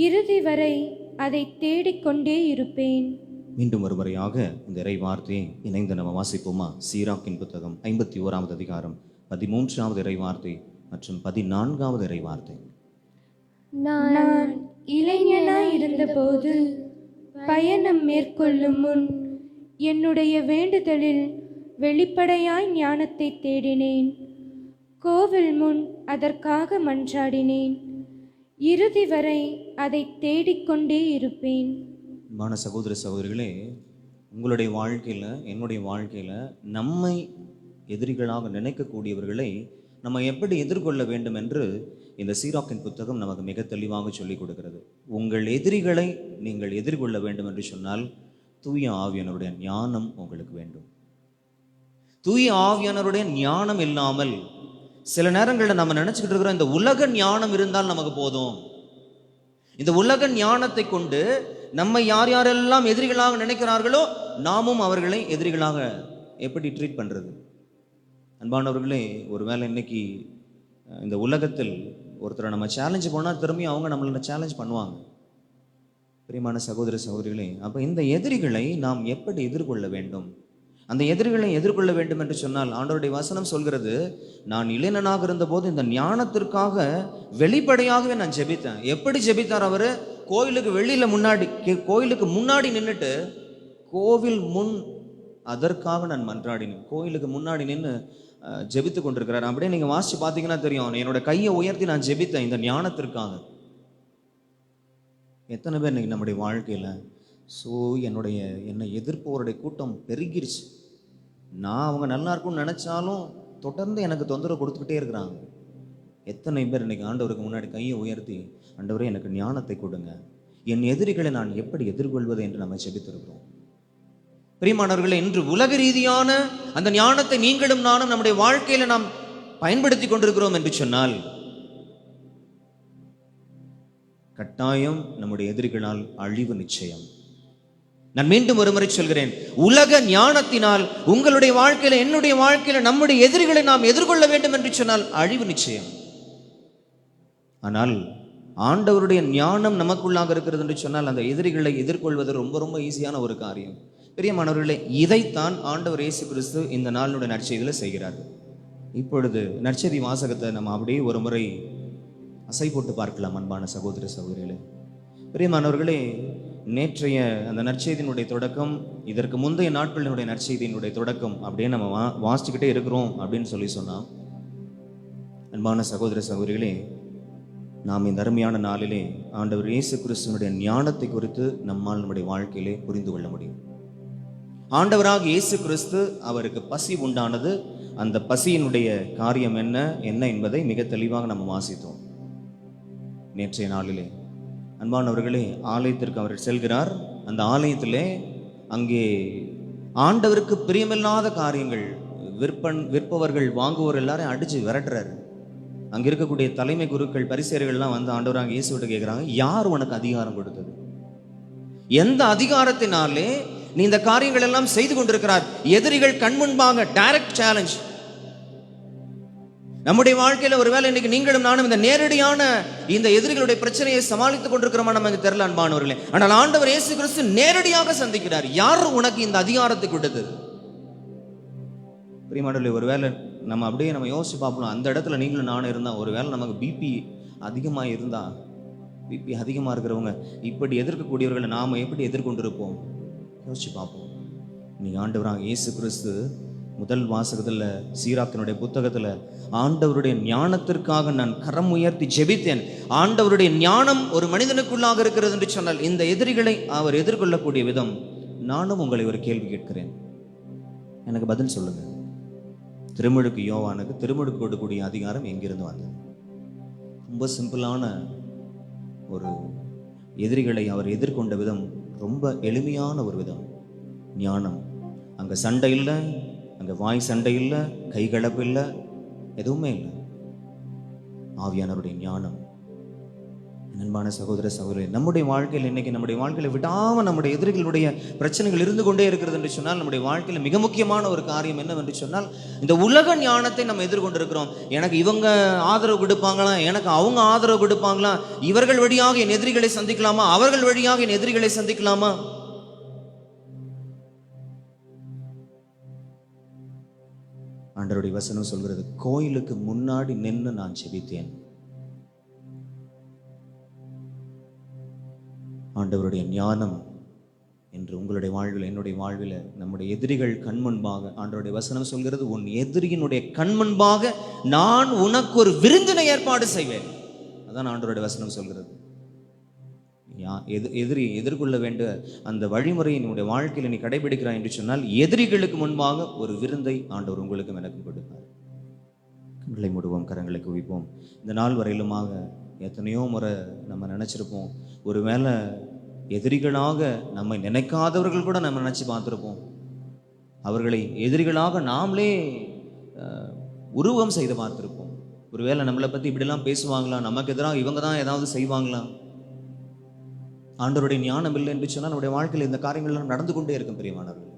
இறுதி வரை அதை தேடிக்கொண்டே இருப்பேன். மீண்டும் ஒரு முறையாக இந்த இறை வார்த்தையை இணைந்து நம்ம வாசிப்போமா? சீராக்கின் புத்தகம் 51வது அதிகாரம் 13வது இறை வார்த்தை மற்றும் 14வது இறை வார்த்தை. நான் இளைஞனாய் இருந்தபோது பயணம் மேற்கொள்ளும் முன் என்னுடைய வேண்டுதலில் வெளிப்படையாய் ஞானத்தை தேடினேன். கோவில் முன் அதற்காக மன்றாடினேன். இறுதி வரை அதை தேடிக்கொண்டே இருப்பேன். அன்பான சகோதர சகோதரிகளே, உங்களுடைய வாழ்க்கையில் என்னுடைய வாழ்க்கையில் நம்மை எதிரிகளாக நினைக்கக்கூடியவர்களை நம்ம எப்படி எதிர்கொள்ள வேண்டும் என்று இந்த சீராக்கின் புத்தகம் நமக்கு மிக தெளிவாக சொல்லிக் கொடுக்கிறது. உங்கள் எதிரிகளை நீங்கள் எதிர்கொள்ள வேண்டும் என்று சொன்னால் தூய ஆவியானவருடைய ஞானம் உங்களுக்கு வேண்டும். தூய ஆவியானவருடைய ஞானம் இல்லாமல் சில நேரங்களில் நம்ம நினைச்சுக்கிட்டு இருக்கிறோம், இந்த உலக ஞானம் இருந்தால் நமக்கு போதும், இந்த உலக ஞானத்தை கொண்டு நம்மை யார் யாரெல்லாம் எதிரிகளாக நினைக்கிறார்களோ நாமும் அவர்களை எதிரிகளாக எப்படி ட்ரீட் பண்ணுறது? அன்பானவர்களே, ஒருவேளை இன்னைக்கு இந்த உலகத்தில் ஒருத்தரை நம்ம சேலஞ்சு போனால் திரும்பி அவங்க நம்மளை சேலஞ்ச் பண்ணுவாங்க. பிரியமான சகோதர சகோதரிகளே, அப்போ இந்த எதிரிகளை நாம் எப்படி எதிர்கொள்ள வேண்டும்? அந்த எதிரிகளை எதிர்கொள்ள வேண்டும் என்று சொன்னால் ஆண்டவருடைய வசனம் சொல்கிறது, நான் இளைஞனாக இருந்தபோது இந்த ஞானத்திற்காக வெளிப்படையாகவே நான் ஜெபித்தேன். எப்படி ஜெபித்தார் அவர்? கோயிலுக்கு முன்னாடி நின்றுட்டு, கோவில் முன் அதற்காக நான் மன்றாடினேன். கோயிலுக்கு முன்னாடி நின்று ஜெபித்து கொண்டிருக்கிறார். அப்படியே நீங்கள் வாசிச்சு பார்த்தீங்கன்னா தெரியும், என்னோட கையை உயர்த்தி நான் ஜெபித்தேன் இந்த ஞானத்திற்காக. எத்தனை பேர் இன்னைக்கு நம்முடைய வாழ்க்கையில் என்னை எதிர்ப்பவருடைய கூட்டம் பெருகிருச்சு, நான் அவங்க நல்லா இருக்கும்னு நினச்சாலும் தொடர்ந்து எனக்கு தொந்தரவு கொடுத்துக்கிட்டே இருக்கிறாங்க. எத்தனை பேர் இன்னைக்கு ஆண்டவருக்கு முன்னாடி கையை உயர்த்தி, ஆண்டவரே எனக்கு ஞானத்தை கொடுங்க, என் எதிரிகளை நான் எப்படி எதிர்கொள்வது என்று நம்ம ஜெபித்திருக்கிறோம். பிரியமானவர்களே, இன்று உலக ரீதியான அந்த ஞானத்தை நீங்களும் நானும் நம்முடைய வாழ்க்கையில நாம் பயன்படுத்தி கொண்டிருக்கிறோம் என்று சொன்னால் கட்டாயம் நம்முடைய எதிரிகளால் அழிவு நிச்சயம். நான் மீண்டும் ஒருமுறை சொல்கிறேன், உலக ஞானத்தினால் உங்களுடைய வாழ்க்கையில, என்னுடைய வாழ்க்கையில நம்முடைய எதிரிகளை நாம் எதிர்கொள்ள வேண்டும் என்று சொன்னால் அழிவு நிச்சயம். ஆனால் ஆண்டவருடைய ஞானம் நமக்குள்ளாக இருக்கிறது என்று சொன்னால் அந்த எதிரிகளை எதிர்கொள்வது ரொம்ப ரொம்ப ஈஸியான ஒரு காரியம். பிரியமானவர்களே, இதைத்தான் ஆண்டவர் இயேசு கிறிஸ்து இந்த நாளுடைய நற்செய்தியில் செய்கிறார். இப்பொழுது நற்செய்தி வாசகத்தை நம்ம அப்படியே ஒரு முறை அசை போட்டு பார்க்கலாம். அன்பான சகோதர சகோதரிகளே, பிரியமானவர்களே, நேற்றைய அந்த நற்செய்தியினுடைய தொடக்கம், இதற்கு முந்தைய நாட்களினுடைய நற்செய்தியினுடைய தொடக்கம் அப்படியே நம்ம வாசிச்சுக்கிட்டே இருக்கிறோம் அப்படின்னு சொன்னால், அன்பான சகோதர சகோதரிகளே, நாம் இந்த அருமையான நாளிலே ஆண்டவர் இயேசு கிறிஸ்துவனுடைய ஞானத்தை குறித்து நம்மால் நம்முடைய வாழ்க்கையிலே புரிந்து கொள்ள முடியும். ஆண்டவராக இயேசு கிறிஸ்து, அவருக்கு பசி உண்டானது. அந்த பசியினுடைய காரியம் என்ன என்பதை மிக தெளிவாக நம்ம வாசித்தோம் நேற்றைய நாளிலே. அன்பானவர்களே, ஆலயத்திற்கு அவர் செல்கிறார். அந்த ஆலயத்திலே அங்கே ஆண்டவருக்கு பிரியமில்லாத காரியங்கள், விற்பவர்கள் வாங்குவோர் எல்லாரும் அடிச்சு விரட்டுறாரு. அங்கே இருக்கக்கூடிய தலைமை குருக்கள், பரிசேயர்கள்லாம் வந்து ஆண்டவராக இயேசுவிட்ட கேட்குறாங்க, யார் உனக்கு அதிகாரம் கொடுத்தது? எந்த அதிகாரத்தினாலே நீ இந்த காரியங்கள் எல்லாம் செய்து கொண்டிருக்கிறார்? எதிரிகள் கண் முன்பாக டைரக்ட் சேலஞ்ச். நம்முடைய வாழ்க்கையில ஒருவேளை இன்னைக்கு நீங்களும் நானும் இந்த நேரடியான இந்த எதிரிகளுடைய பிரச்சனையை சமாளித்துக் கொண்டிருக்கிறோமா நமக்கு தெரியல அன்பானவர்களே. ஆனால் ஆண்டவர் இயேசு கிறிஸ்து நேரடியாக சந்திக்கிறார். யார் உனக்கு இந்த அதிகாரத்தை கொடுத்தது? பிரியமானவர்களே, ஒருவேளை நம்ம அப்படியே நம்ம யோசிச்சு பார்ப்போம், அந்த இடத்துல நீங்களும் நானும் இருந்தால், ஒருவேளை நமக்கு பிபி அதிகமாக இருந்தால், பிபி அதிகமாக இருக்கிறவங்க இப்படி எதிர்க்கக்கூடியவர்களை நாம் எப்படி எதிர்கொண்டிருப்போம்? யோசிச்சு பார்ப்போம். நீ ஆண்டவராக இயேசு கிறிஸ்து முதல் வாசகத்தில், சீராக்கினுடைய புத்தகத்தில், ஆண்டவருடைய ஞானத்திற்காக நான் கரம் உயர்த்தி ஜெபித்தேன். ஆண்டவருடைய ஞானம் ஒரு மனிதனுக்குள்ளாக இருக்கிறது என்று சொன்னால், இந்த எதிரிகளை அவர் எதிர்கொள்ளக்கூடிய விதம். நானும் உங்களை ஒரு கேள்வி கேட்கிறேன், எனக்கு பதில் சொல்லுங்க. திருமுழுக்கு யோவானுக்கு திருமுழுக்கு கொடுக்கக்கூடிய அதிகாரம் எங்கிருந்து வந்தது? ரொம்ப சிம்பிளான ஒரு எதிரிகளை அவர் எதிர்கொண்ட விதம் ரொம்ப எளிமையான ஒரு விதம். ஞானம். அங்கே சண்டை இல்லை, அங்கே வாய் சண்டை இல்லை, கைகலப்பு இல்லை, எதுவுமே இல்லை. ஆவியானவருடைய ஞானம். அன்பான சகோதர சகோதரி, நம்முடைய வாழ்க்கையில் இன்னைக்கு நம்முடைய வாழ்க்கையில விடாமல் நம்முடைய எதிரிகளுடைய பிரச்சனைகள் இருந்து கொண்டே இருக்கிறது என்று சொன்னால், நம்முடைய வாழ்க்கையில் மிக முக்கியமான ஒரு காரியம் என்னவென்று சொன்னால், இந்த உலக ஞானத்தை நம்ம எதிர்கொண்டிருக்கிறோம். எனக்கு இவங்க ஆதரவு கொடுப்பாங்களா, எனக்கு அவங்க ஆதரவு கொடுப்பாங்களா, இவர்கள் வழியாக என் எதிரிகளை சந்திக்கலாமா, அவர்கள் வழியாக என் எதிரிகளை சந்திக்கலாமா? ஆண்டவருடைய வசனம் சொல்கிறது, கோயிலுக்கு முன்னாடி நின்று நான் ஜெபித்தேன். ஆண்டவருடைய ஞானம் என்று உங்களுடைய வாழ்வில், என்னுடைய வாழ்வில், நம்முடைய எதிரிகள் கண்முன்பாக, ஆண்டவருடைய வசனம் சொல்கிறது, உன் எதிரியினுடைய கண்முன்பாக நான் உனக்கு ஒரு விருந்தினை ஏற்பாடு செய்வேன். அதான் ஆண்டவருடைய வசனம் சொல்கிறது. எதிரி எதிர்கொள்ள வேண்டிய அந்த வழிமுறையை நம்முடைய வாழ்க்கையில் நீ கடைபிடிக்கிறாய் என்று சொன்னால், எதிரிகளுக்கு முன்பாக ஒரு விருந்தை ஆண்டவர் உங்களுக்கும் எனக்கும் கொடுப்பார். கண்களை மூடுவோம், கரங்களை குவிப்போம். இந்த நாள் வரையிலுமாக எத்தனையோ முறை நம்ம நினைச்சிருப்போம், ஒருவேளை எதிரிகளாக நம்மை நினைக்காதவர்கள் கூட நம்ம நினைச்சு பார்த்துருப்போம். அவர்களை எதிரிகளாக நாமளே உருவம் செய்து பார்த்துருப்போம். ஒருவேளை நம்மளை பற்றி இப்படிலாம் பேசுவாங்களா, நமக்கு எதிராக இவங்க தான் ஏதாவது செய்வாங்களா? ஆண்டவருடைய ஞானம் இல்லை என்று சொன்னால் நம்முடைய வாழ்க்கையில் இந்த காரியங்கள்லாம் நடந்து கொண்டே இருக்கும். பிரியமானவர்கள்,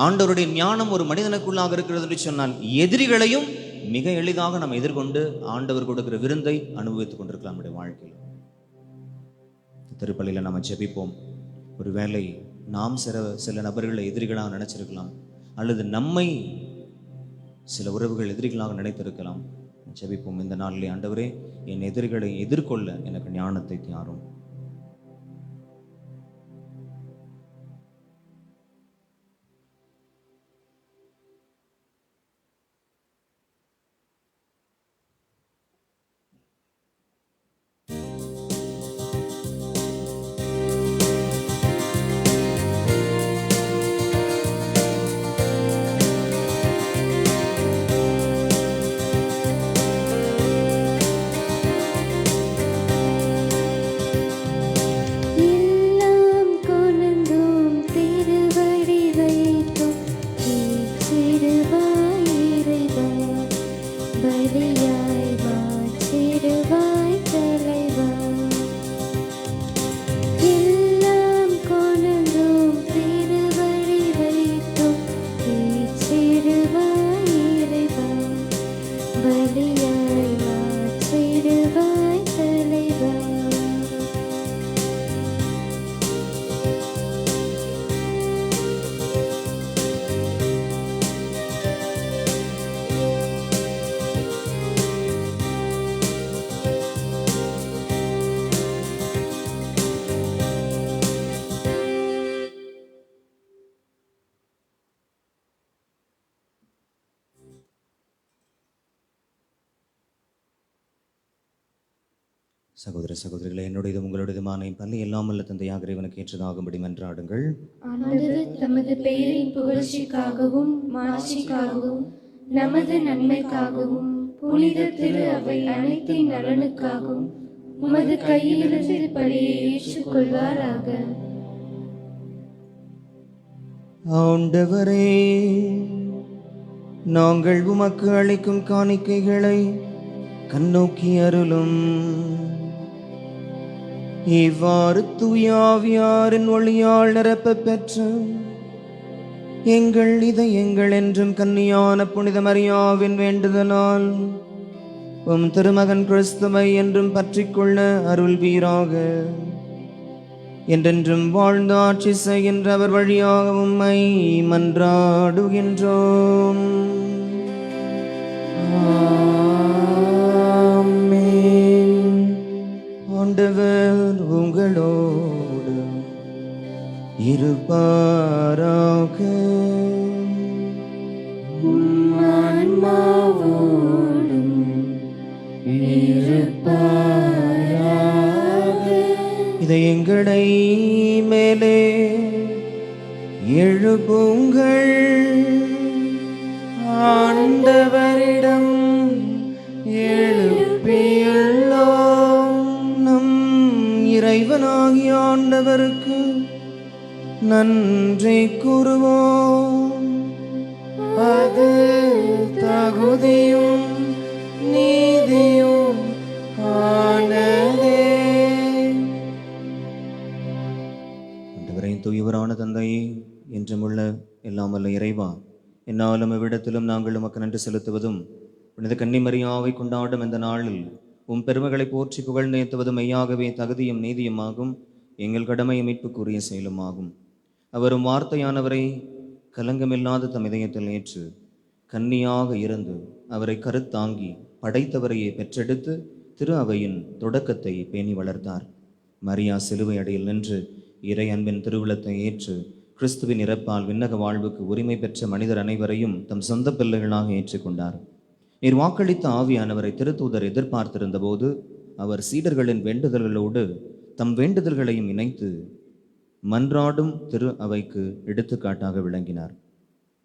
ஆண்டவருடைய ஞானம் ஒரு மனிதனுக்குள்ளாக இருக்கிறது என்று சொன்னால், எதிரிகளையும் மிக எளிதாக நம்ம எதிர்கொண்டு ஆண்டவர் கொடுக்கிற விருந்தை அனுபவித்துக் கொண்டிருக்கலாம் நம்முடைய வாழ்க்கையில். திருப்பலியில் நம்ம ஜெபிப்போம். ஒருவேளை நாம் சில நபர்களை எதிரிகளாக நினைச்சிருக்கலாம், அல்லது நம்மை சில உறவுகள் எதிரிகளாக நினைத்திருக்கலாம். ஜெபிப்போம் இந்த நாளிலே. ஆண்டவரே, என் எதிரிகளை எதிர்கொள்ள எனக்கு ஞானத்தை தாரும். சகோதர சகோதரிகளை என்னுடையதும் உங்களுடையதுமான பள்ளி எல்லாம் அல்ல தந்தையாக இறைவனுக்கு ஏற்றதாகும்படி மன்றாடுங்கள். ஆண்டவர் தமது பெயரின் புகழ்ச்சிக்காகவும் மாட்சிக்காகவும் நமது நன்மைக்காகவும் புனித திரு அவை அனைத்தின் நலனுக்காகவும் உமது கையிலிருந்து பலியை ஏற்றுக்கொள்வாராக. ஆண்டவரே, நாங்கள் உமக்கு அளிக்கும் காணிக்கைகளை கண்ணோக்கி அருளும். இவ்வாறு தூயாவியாரின் ஒளியால் நிரப்ப பெற்று எங்கள் இதயங்கள் என்றும் கன்னியான புனித மரியாவின் வேண்டுதலால் உம் திருமகன் கிறிஸ்துவை என்றும் பற்றிக்கொள்ள அருள்வீராக. என்றென்றும் வாழ்ந்து ஆட்சி செய்கின்றவர் வழியாக உம்மை மன்றாடுகின்றோம். ஆமென். ஆண்டவர் உங்களோடு இருப்பாராக. இதயங்களை மேலே எழுப்புங்கள், ஆண்டவரிடம் எழுப்பியுள்ளோம். நம் இறைவனாகிய ஆண்டவருக்கு நன்றி கூறுவோம். அது தகுதியும் நீதியும் ஆனதே. தூயவரான தந்தையே, என்றுமுள்ள எல்லாம் வல்ல இறைவா, என்னாலும் எவ்விடத்திலும் நாங்கள் உமக்கு நன்றி செலுத்துவதும் புனித கன்னிமரியாவை கொண்டாடும் இந்த நாளில் உம் பெருமைகளை போற்றி புகழ்ந்தேத்துவதும் மெய்யாகவே தகுதியும் நீதியுமாகும், எங்கள் கடமையை மீட்புக்குரிய செயலுமாகும். அவரும் வார்த்தையானவரை கலங்கமில்லாத தம் இதயத்தில் ஏற்று கன்னியாக இருந்து அவரை கருத்தாங்கி படைத்தவரையே பெற்றெடுத்து திரு அவையின் தொடக்கத்தை பேணி வளர்த்தார். மரியா சிலுவை அடியில் நின்று இறை அன்பின் திருவிழத்தை ஏற்று கிறிஸ்துவின் இறப்பால் விண்ணக வாழ்வுக்கு உரிமை பெற்ற மனிதர் அனைவரையும் தம் சொந்த பிள்ளைகளாக ஏற்றுக்கொண்டார். நீர் வாக்களித்த ஆவியானவரை திருத்தூதர் எதிர்பார்த்திருந்த போது அவர் சீடர்களின் வேண்டுதல்களோடு தம் வேண்டுதல்களையும் இணைத்து மன்றாடும் திரு அவைக்கு எடுத்துக்காட்டாக விளங்கினார்.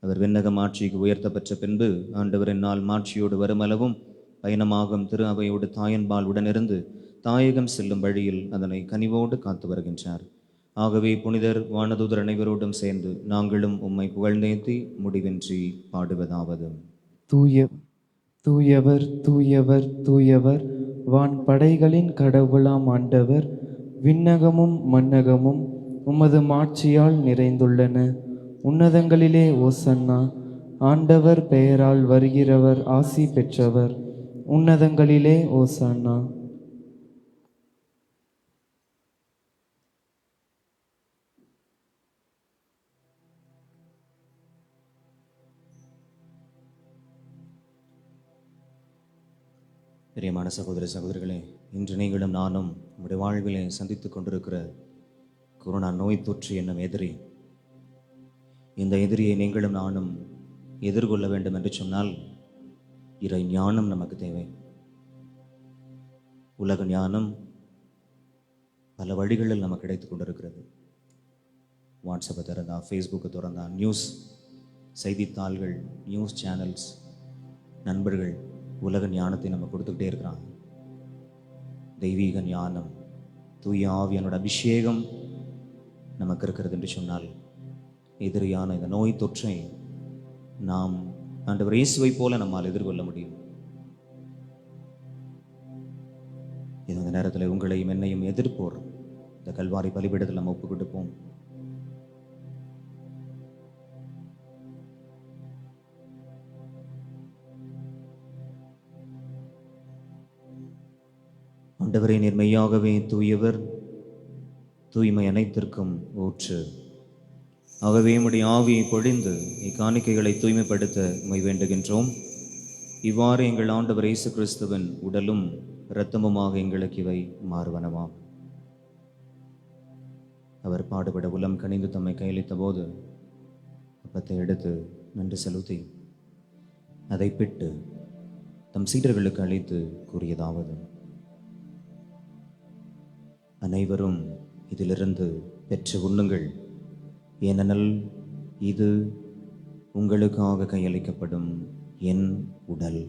அவர் விண்ணக மாட்சிக்கு உயர்த்தப்பெற்ற பின்பு ஆண்டவரின் நாள் மாட்சியோடு வருமளவும் பயணமாகும் திரு அவையோடு தாயன்பால் உடனிருந்து தாயகம் செல்லும் வழியில் அதனை கனிவோடு காத்து வருகின்றார். ஆகவே புனிதர் வானதூதர் அனைவரோடும் சேர்ந்து நாங்களும் உம்மை புகழ்ந்தேத்தி முடிவின்றி பாடுவதாவது: தூயவர் தூயவர் தூயவர் வான் படைகளின் கடவுளாம் ஆண்டவர், விண்ணகமும் மண்ணகமும் உமது மாட்சியால் நிறைந்துள்ளன. உன்னதங்களிலே ஓசன்னா. ஆண்டவர் பெயரால் வருகிறவர் ஆசி பெற்றவர். உன்னதங்களிலே ஓசன்னா. பிரியமான சகோதர சகோதரிகளே, இன்று நீங்களும் நானும் நம்முடைய வாழ்விலே சந்தித்து கொண்டிருக்கிற கொரோனா நோய் தொற்று என்னும் எதிரி, இந்த எதிரியை நீங்களும் நானும் எதிர்கொள்ள வேண்டும் என்று சொன்னால் இறை ஞானம் நமக்கு தேவை. உலக ஞானம் பல வழிகளில் நமக்கு கிடைத்து கொண்டிருக்கிறது. வாட்ஸ்அப்பை திறந்தா, ஃபேஸ்புக்கை திறந்தா, நியூஸ் செய்தித்தாள்கள், நியூஸ் சேனல்ஸ், நண்பர்கள் உலக ஞானத்தை நம்ம கொடுத்துக்கிட்டே இருக்கிறாங்க. தெய்வீக ஞானம், தூய ஆவியானோட அபிஷேகம் நமக்கு இருக்கிறது என்று சொன்னால் எதிரியான இந்த நோய் தொற்றை நாம் ஆண்டவர் இயேசுவை போல நம்மால் எதிர்கொள்ள முடியும். இந்த நேரத்தில் உங்களையும் என்னையும் எதிர்ப்போர் இந்த கல்வாரி பலிபீடத்தில் நம்ம ஒப்பு கொடுப்போம். ஆண்டவரே, நீர் மெய்யாகவே தூயவர், தூய்மை அனைத்திற்கும் ஊற்று. ஆகவே உம்முடைய ஆவியை பொழிந்து இக்காணிக்கைகளை தூய்மைப்படுத்த உம்மை வேண்டுகின்றோம். இவ்வாறு எங்கள் ஆண்டவர் இயேசு கிறிஸ்துவின் உடலும் இரத்தமுமாக எங்களுக்கு இவை மாறுவனவாம். அவர் பாடுபட உலம் கனிந்து தம்மை கையளித்த போது அப்பத்தை எடுத்து நன்றி செலுத்தி அதை பிட்டு தம் சீடர்களுக்கு அளித்து கூறியதாவது: அனைவரும் இதிலிருந்து பெற்று உண்ணுங்கள், ஏனெனில் இது உங்களுக்காக கையளிக்கப்படும் என் உடல்.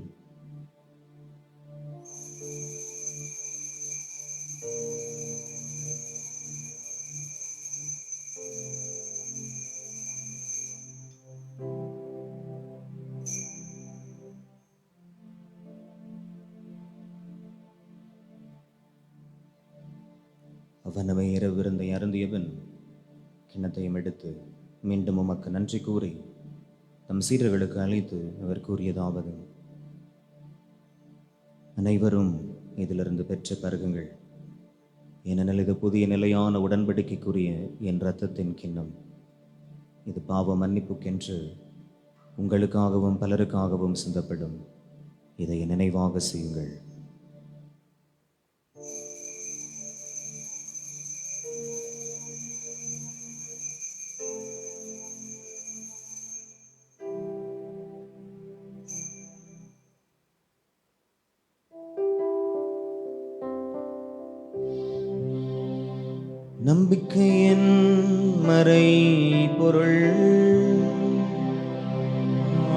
அவனவை இரவு விருந்தை அருந்தியவன் கிண்ணத்தையும் எடுத்து மீண்டும் உமக்கு நன்றி கூறி தம் சீடர்களுக்கு அழைத்து அவர் கூறியதாவது: அனைவரும் இதிலிருந்து பெற்று பருகுங்கள், ஏனெனில் இது புதிய நிலையான உடன்படிக்கைக்குரிய என் இரத்தத்தின் கிண்ணம். இது பாவ மன்னிப்புக்கென்று உங்களுக்காகவும் பலருக்காகவும் சிந்தப்படும். இதை நினைவாக செய்யுங்கள். நம்பிக்கையின் மறை பொருள்.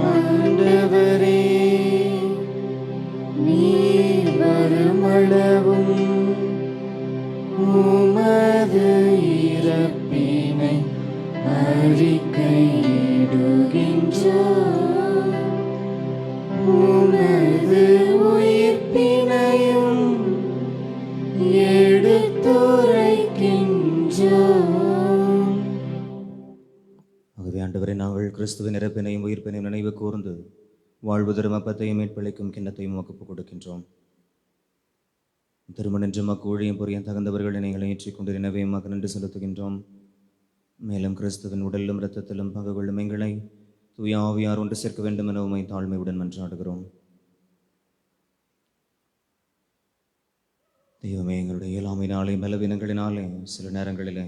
ஆண்டவரே, நீர் வருமளவும் உமது இறப்பினை அறிக்கையிடுகின்றோம், உமது உயிர்ப்பினையும் எடுத்துரைக்கின்றோம். ஆகவே ஆண்டவரை, நாங்கள் கிறிஸ்துவின் இறப்பினையும் உயிர்ப்பினையும் நினைவு கூர்ந்து வாழ்வு தரும் அப்பத்தையும் மீட்பளிக்கும் கிண்ணத்தையும் உமக்கு கொடுக்கின்றோம். திருமணன்று மக்கு ஊழியம் புரிய தகுந்தவர்களை நீங்கள் ஏற்றிக்கொண்டு எனவே உமக்கு நன்றி செலுத்துகின்றோம். மேலும் கிறிஸ்துவின் உடலிலும் இரத்தத்திலும் பங்கு கொள்ளும் எங்களை தூய ஆவியார் ஒன்று சேர்க்க வேண்டும் என உம்மை தாழ்மையுடன் மன்றாடுகிறோம். தெய்வமே, எங்களுடைய இயலாமையினாலே பலவீனங்களினாலே சில நேரங்களிலே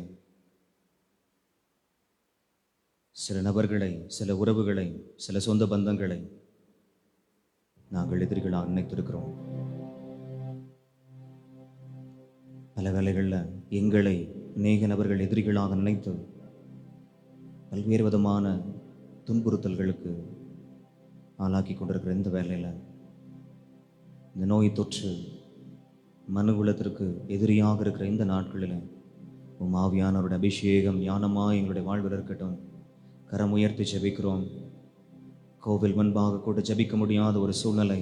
சில நபர்களை, சில உறவுகளை, சில சொந்த பந்தங்களை நாங்கள் எதிரிகளாக நினைத்திருக்கிறோம். பல வேளைகளில் எங்களை அநேக நபர்கள் எதிரிகளாக நினைத்து பல்வேறு விதமான துன்புறுத்தல்களுக்கு ஆளாக்கி கொண்டிருக்கிற இந்த வேளையில் இந்த நோய் தொற்று மனுகுலத்திற்கு எதிரியாக இருக்கிற இந்த நாட்களில் உம் ஆவியானவருடைய அபிஷேகம் ஞானமாக எங்களுடைய வாழ்வில் இருக்கட்டும். கரம் உயர்த்தி ஜெபிக்கிறோம். கோவில் முன்பாக கூட ஜெபிக்க முடியாத ஒரு சூழ்நிலை,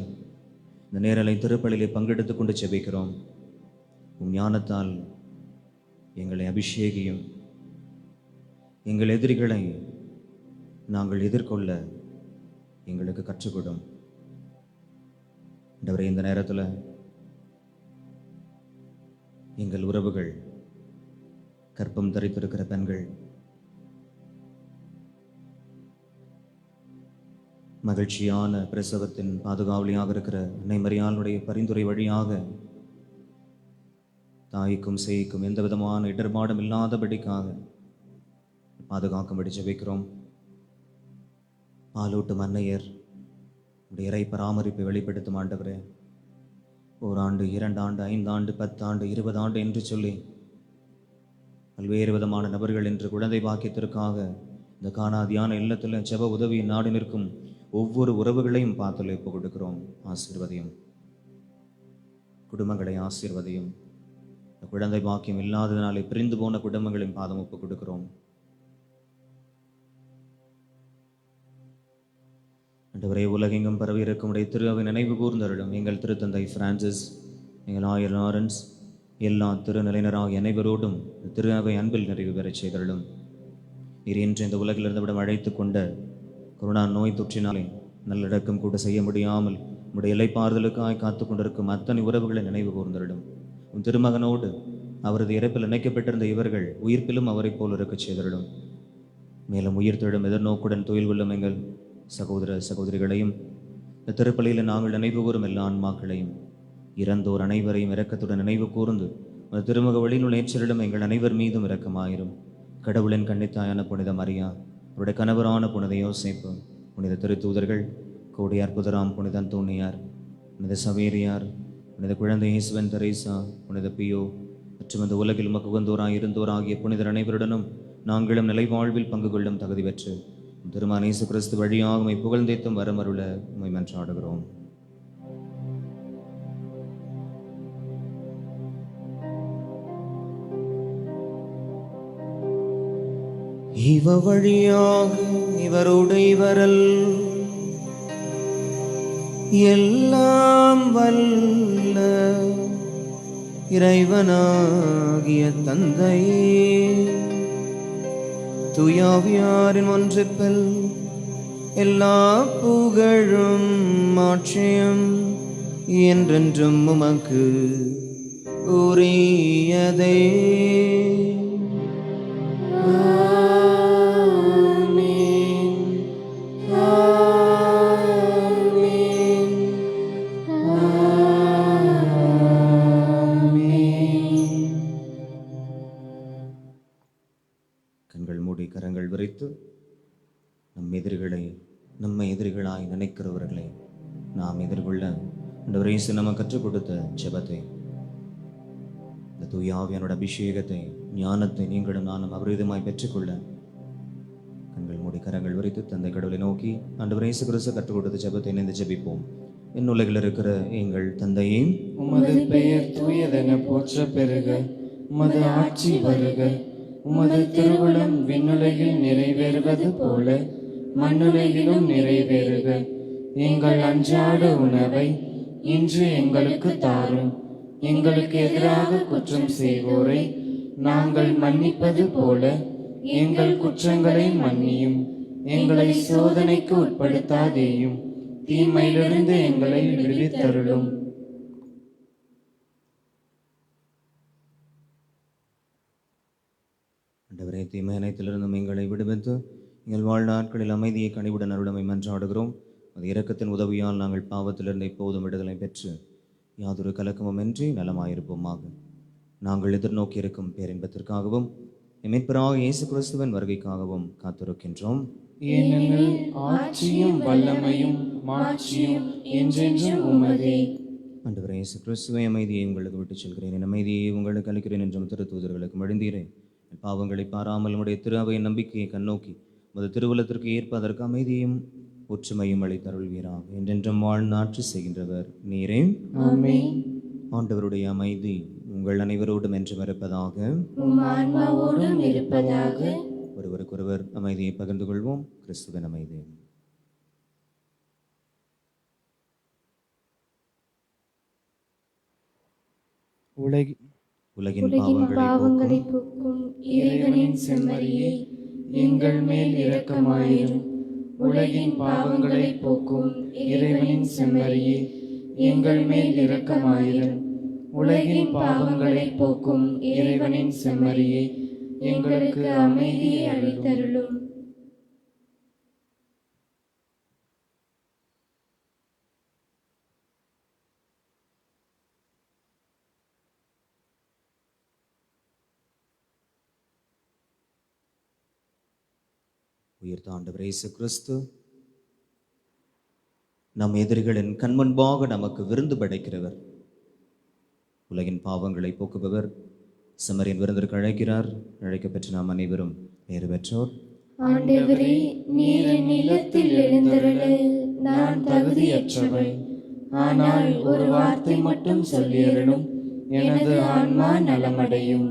இந்த நேரலை திருப்பலிலே பங்கெடுத்து கொண்டு ஜெபிக்கிறோம். உம் ஞானத்தால் எங்களை அபிஷேகியும், எங்கள் எதிரிகளை நாங்கள் எதிர்கொள்ள எங்களுக்கு கற்றுக்கொடும். இந்த நேரத்தில் எங்கள் உறவுகள், கர்ப்பம் தரித்திருக்கிற பெண்கள், மகிழ்ச்சியான பிரசவத்தின் பாதுகாவலியாக இருக்கிற அன்னை மரியாளுடைய பரிந்துரை வழியாக தாய்க்கும் சேய்க்கும் எந்த விதமான இடர்பாடும் இல்லாதபடிக்காக பாதுகாக்கும்படி ஜெபிக்கிறோம். பாலூட்டும் அன்னையர் உடைய இறை பராமரிப்பை வெளிப்படுத்தும் ஆண்டவரே, ஓராண்டு, 2 ஆண்டு, 5 ஆண்டு, 10 ஆண்டு, 20 ஆண்டு என்று சொல்லி பல்வேறு விதமான நபர்கள் என்று குழந்தை பாக்கியத்திற்காக இந்த காணாதியான இல்லத்தில் ஜெப உதவியை நாடி நிற்கும் ஒவ்வொரு உறவுகளையும் பார்த்து ஒப்பு கொடுக்கிறோம். ஆசீர்வதியும், குடும்பங்களை ஆசீர்வதியும். குழந்தை பாக்கியம் இல்லாததினாலே பிரிந்து போன குடும்பங்களின் பாதம் ஒப்பு கொடுக்கிறோம். ஆண்டவரே, உலகெங்கும் பரவி இருக்கும் உடைய திருவை நினைவு கூர்ந்தருளும். எங்கள் திருத்தந்தை பிரான்சிஸ், எங்கள் ஆயர் லாரன்ஸ், எல்லா திருநிலையினராகிய அனைவரோடும் திரு அவை அன்பில் நிறைவு பெறச் செய்தருளும். நீர் இன்று இந்த உலகிலிருந்து விடம் அழைத்து கொண்ட கொரோனா நோய் தொற்றினாலே நல்லடக்கம் கூட செய்ய முடியாமல் உடைய இலைப்பாறுதலுக்காய் காத்து கொண்டிருக்கும் அத்தனை உறவுகளை நினைவு கூர்ந்தருளும். உன் திருமகனோடு அவரது இறப்பில் இணைக்கப்பட்டிருந்த இவர்கள் உயிர்ப்பிலும் அவரை போல் இருக்கச் செய்தருளும். மேலும் உயிர்த்தெழும் எதிர்நோக்குடன் துயில் கொள்ளும் எங்கள் சகோதர சகோதரிகளையும், இந்த திருப்பலியில் நாங்கள் நினைவு கூறும் எல்லா ஆன்மாக்களையும், இறந்தோர் அனைவரையும் இரக்கத்துடன் நினைவு கூர்ந்து ஒரு திருமுக வழியினுள் ஏற்றிடம் எங்கள் அனைவர் மீதும் இரக்கமாயிரும். கடவுளின் கன்னித்தாயான புனித மரியா, அவருடைய கணவரான புனித யோசேப்பு, புனித திருத்தூதர்கள், கோடி அற்புதராம் புனித அந்தோணியார், புனித சவேரியார், புனித குழந்தை இயேசுவன் தெரேசா, புனித பியோ, மற்றும் இந்த உலகில் உமக்கு உகந்தோராய் இருந்தோராகிய புனிதர் அனைவருடனும் நாங்களும் நிலை வாழ்வில் பங்கு கொள்ளும் தகுதி பெற்று திருமகன் இயேசு கிறிஸ்து வழியாக உம்மை புகழ்ந்தேத்தும் வரமருள உம்மை மன்றாடுகிறோம். இவ வழியாக இவரோடு இவரல் எல்லாம் வல்ல இறைவனாகிய தந்தையே, தூயாவியாரின் ஒன்றிப்பில் எல்லா புகழும் மாட்சியும் என்றென்றும் உமக்கு உரியதே. கண்கள் மூடி கரங்கள் விரித்து நம்மை எதிரிகளாய் நினைக்கிறவர்களை நாம் எதிர்கொள்ள ஆண்டவர் இயேசு நமக்கு கற்றுக் கொடுத்த ஜெபத்தை, இந்த தூய ஆவியானோட அபிஷேகத்தை, ஞானத்தை நீங்களும் நானும் அபரிதமாய் பெற்றுக்கொள்ள கண்கள் மூடி கரங்கள் விரித்து தந்தை கடவுளை நோக்கி ஆண்டவர் இயேசு கிறிஸ்து கற்றுக் கொடுத்த ஜெபத்தை இணைந்து ஜெபிப்போம். உலகில் இருக்கிற எங்கள் தந்தையே, உமது பெயர் தூயதென போற்ற பெறுக. உமது ஆட்சி வருக. உமது திருவுளம் விண்ணுலகில் நிறைவேறுவது போல மண்ணுலகிலும் நிறைவேறுக. எங்கள் அன்றாட உணவை இன்று எங்களுக்கு தாரும். எங்களுக்கு எதிராக குற்றம் செய்வோரை நாங்கள் மன்னிப்பது போல எங்கள் குற்றங்களை மன்னியும். எங்களை சோதனைக்கு உட்படுத்தாதேயும், தீமையிலிருந்து எங்களை விடுவித்தருளும். ஆண்டவரே, தீமை அனைத்திலிருந்தும் எங்களை விடுவித்து எங்கள் வாழ்நாட்களில் அமைதியை கனிவுடன் அருளமை மன்றாடுகிறோம். அது இரக்கத்தின் உதவியால் நாங்கள் பாவத்திலிருந்து எப்போதும் விடுதலை பெற்று யாதொரு கலக்கமுமின்றி நலமாயிருப்போமாக. நாங்கள் எதிர்நோக்கி இருக்கும் பேரின்பத்திற்காகவும் மீட்பராக இயேசு கிறிஸ்துவின் வருகைக்காகவும் காத்திருக்கின்றோம். ஏனெனில் ஆட்சியும் வல்லமையும் மாட்சியும் என்றென்றும் உமதே. ஆண்டவரே இயேசு கிறிஸ்துவை, அமைதியை உங்களுக்கு விட்டுச் செல்கிறேன், என் அமைதியை உங்களுக்கு அளிக்கிறேன் என்றும் திருத்தூதர்களுக்கு மொழிந்தீரேன். பாவங்களை பாராமல் உடைய திரு அவையின் நம்பிக்கையை கண்ணோக்கி உமது திருவுலத்திற்கு ஏற்ப அதற்கு அமைதியும் ஒற்றுமையும் அளித்தருள்வீராக. என்றென்றும் வாழ்நாட்சி செய்கின்றவர் நீரே. ஆமென். ஆண்டவருடைய அமைதி உங்கள் அனைவரோடும் என்றும் இருப்பதாக. உம் ஆன்மாவோடும் இருப்பதாக. ஒருவருக்கொருவர் அமைதியை பகிர்ந்து கொள்வோம். கிறிஸ்துவின் அமைதி. உலகின் பாவங்களை போக்கும் இறைவனின் செம்மறியே, எங்கள் மேல் இரக்கமாயிரும். உலகின் பாவங்களை போக்கும் இறைவனின் செம்மறியே, எங்கள் மேல் இரக்கமாயிரும். உலகின் பாவங்களை போக்கும் இறைவனின் செம்மறியே, எங்களுக்கு அமைதியை அளித்தருளும். உயிர்த்த ஆண்டவர் இயேசு கிறிஸ்து நம் எதிரிகளின் கண்முன்பாக நமக்கு விருந்து படைக்கிறவர், உலகின் பாவங்களை போக்குபவர், செம்மறியின் விருந்திற்கு அழைக்கிறார். அழைக்கப்பெற்ற நாம் அனைவரும் பேறு பெற்றோர். ஆண்டவரே, நீர் என் இல்லத்தில் எழுந்தருள நான் தகுதியற்றவள். ஆனால் ஒரு வார்த்தை மட்டும் சொல்லியருளும், எனது ஆன்மா நலமடையும்.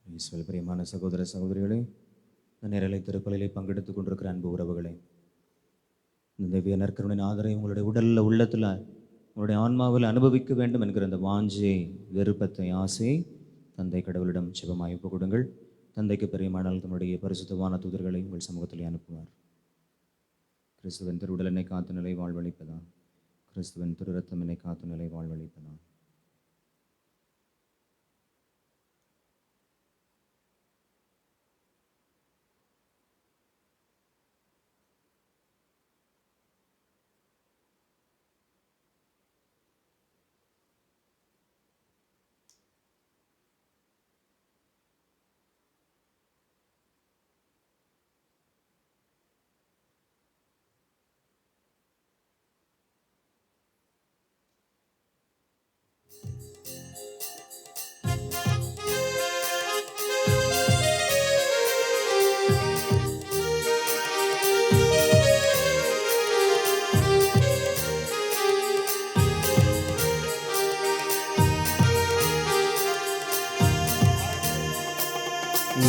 ஈஸ்வர பிரியமான சகோதர சகோதரிகளே, இந்த நேரலை திருப்பலிலே பங்கெடுத்துக் கொண்டிருக்கிற அன்பு உறவுகளே, இந்த திவ்ய நற்கருணையின் ஆதரவை உங்களுடைய உடலில் உள்ளத்தில் உங்களுடைய ஆன்மாவில் அனுபவிக்க வேண்டும் என்கிற அந்த வாஞ்சை, விருப்பத்தை, ஆசையை தந்தை கடவுளிடம் சிவமாய் ஒப்புக் கொடுங்கள். தந்தைக்கு பிரியமானால் தன்னுடைய பரிசுத்தமான தூதர்களை உங்கள் சமூகத்தில் அனுப்புவார். கிறிஸ்துவின் திருவுடல் என்னை காத்து நிலை வாழ்வழிப்பதா, கிறிஸ்துவின் திரு ரத்தம் என்னை காத்து நிலை வாழ்வழிப்பதா.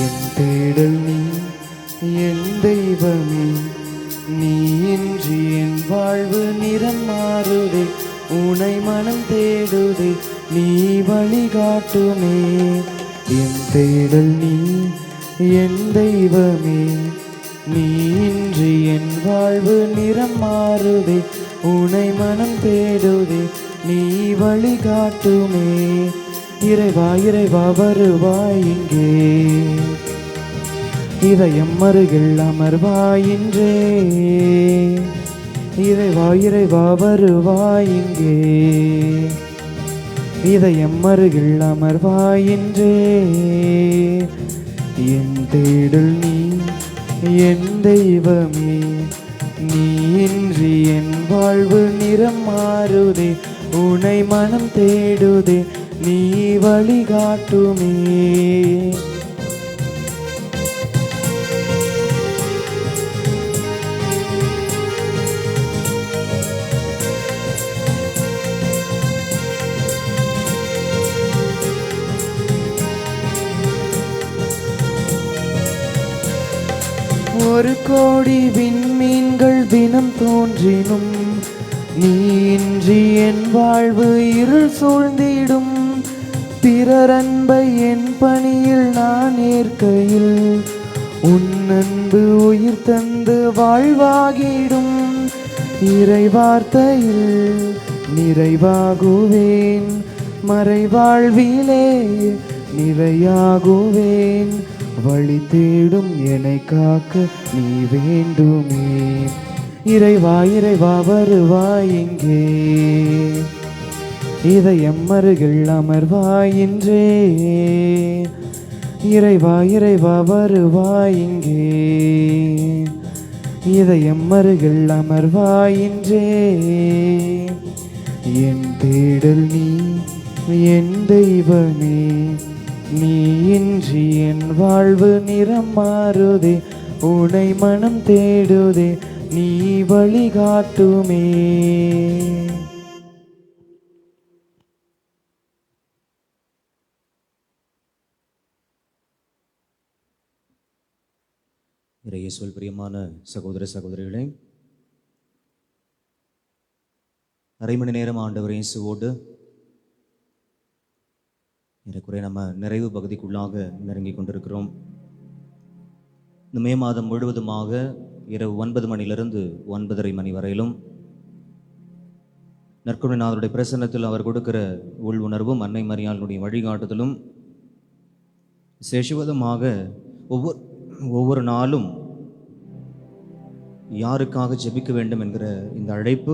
என் தேடல் நீ, என் தெய்வமே, நீ இன்றி என் வாழ்வு நிறம் மாறுதே, உனை மனம் தேடுதே, நீ வழிகாட்டுமே. என் தேடல் நீ, என் தெய்வமே, நீ இன்றி என் வாழ்வு நிறம் மாறுதே, உனை மனம் தேடுதே, நீ வழிகாட்டுமே. இறைவா இறைவா வருவாய் இங்கே, இதயம் அருகில் அமர்வாய் இன்றே. இறைவா இறைவா வருவாய் இங்கே, இதயம் அருகில் அமர்வாய் இன்றே. என் தேடல் நீ, என் தெய்வமே, நீ இன்றி என் வாழ்வு நிறம் மாறுதே, உனை மனம் தேடுதே, நீ வழிகாட்டுமே. ஒரு கோடி விண்மீன்கள் தினம் தோன்றினும், நீ இன்றி என் வாழ்வு இருள் சூழ்ந்திடும். பிறர் அன்பை என் பணியில் நான் ஏற்கையில், உன் அன்பு உயிர் தந்து வாழ்வாகிடும். இறை வார்த்தையில் நிறைவாகுவேன், மறைவாழ்விலே நிறையாகுவேன். வழி தேடும் என்னை காக்க நீ வேண்டுமே. இறைவா இறைவா வருவாய் இங்கே, இதயம் அருகில் அமர்வாய் இன்றே. இறைவா இறைவா வருவாய் இங்கே, இதயம் அருகில் அமர்வாய் இன்றே. என் தேடல் நீ, என் தெய்வமே, நீ இன்றி என் வாழ்வு நிறம் மாறுதே, உனை மனம் தேடுதே, நீ வழிகாட்டுமே. இயேசுவில் பிரியமான சகோதர சகோதரிகளே, அரை மணி நேரம் ஆண்டவர் இயேசுவோடு ஏறக்குறைய நம்ம நிறைவு பகுதிக்குள்ளாக நெருங்கி கொண்டிருக்கிறோம். இந்த மே மாதம் முழுவதுமாக இரவு 9 மணிலிருந்து 9:30 மணி வரையிலும் நற்கருணைநாதருடைய பிரசன்னத்தில் அவர் கொடுக்கிற உள் உணர்வும் அன்னை மரியாளுடைய வழிகாட்டுதலும் விசேஷமாக ஒவ்வொரு நாளும் யாருக்காக ஜெபிக்க வேண்டும் என்கிற இந்த அழைப்பு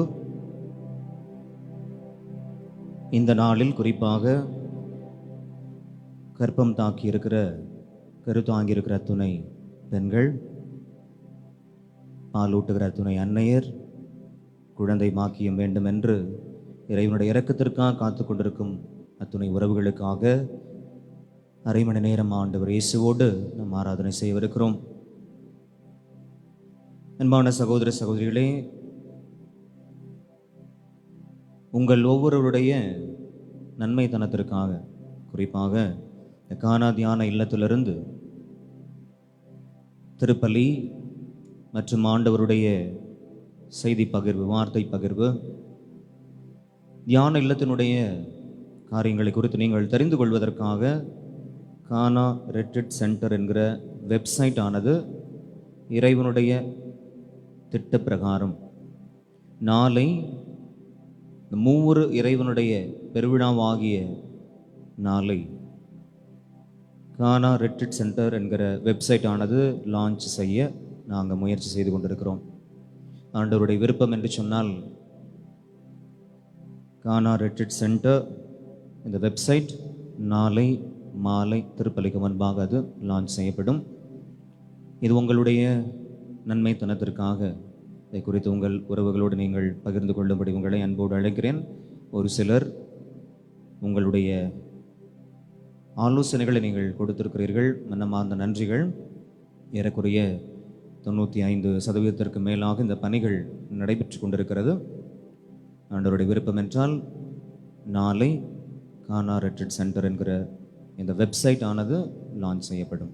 இந்த நாளில் குறிப்பாக கற்பம் தாக்கி இருக்கிற கருத்தாங்கி இருக்கிற துணை பெண்கள், பாலூட்டுகிற துணை அன்னையர், குழந்தை பாக்கியம் வேண்டும் என்று இறைவனுடைய இரக்கத்திற்காக காத்து கொண்டிருக்கும் அத்துணை உறவுகளுக்காக அரை மணி நேரம் ஆண்டவர் இயேசுவோடு நாம் ஆராதனை செய்யவிருக்கிறோம். அன்பான சகோதர சகோதரிகளே, உங்கள் ஒவ்வொருவருடைய நன்மைத்தனத்திற்காக குறிப்பாக கானா தியான இல்லத்திலிருந்து திருப்பலி மற்றும் ஆண்டவருடைய செய்தி பகிர்வு, வார்த்தை பகிர்வு, தியான இல்லத்தினுடைய காரியங்களை குறித்து நீங்கள் தெரிந்து கொள்வதற்காக கானா ரெட்ரிட் சென்டர் என்கிற வெப்சைட் ஆனது இறைவனுடைய திட்ட பிரகாரம் நாளை மூவரு இறைவனுடைய பெருவிழாவாகிய நாளை கானா ரெட்ரிட் சென்டர் என்கிற வெப்சைட் ஆனது லான்ச் செய்ய நாங்கள் முயற்சி செய்து கொண்டிருக்கிறோம். ஆண்டவருடைய விருப்பம் என்று சொன்னால் கானா ரெட்ரிட் சென்டர் இந்த வெப்சைட் நாளை மாலை திருப்பலிக்கு முன்பாக அது லான்ச் செய்யப்படும். இது உங்களுடைய நன்மைத்தனத்திற்காக இதை குறித்து உங்கள் உறவுகளோடு நீங்கள் பகிர்ந்து கொள்ளும்படி உங்களை அன்போடு அழைக்கிறேன். ஒரு சிலர் உங்களுடைய ஆலோசனைகளை நீங்கள் கொடுத்திருக்கிறீர்கள், மனமார்ந்த நன்றிகள். ஏறக்குறைய 95% மேலாக இந்த பணிகள் நடைபெற்று கொண்டிருக்கிறது. ஆண்டவருடைய விருப்பம் என்றால் நாளை கானா ரெட்ரிட் சென்டர் என்கிற இந்த வெப்சைட் ஆனது லான்ச் செய்யப்படும்.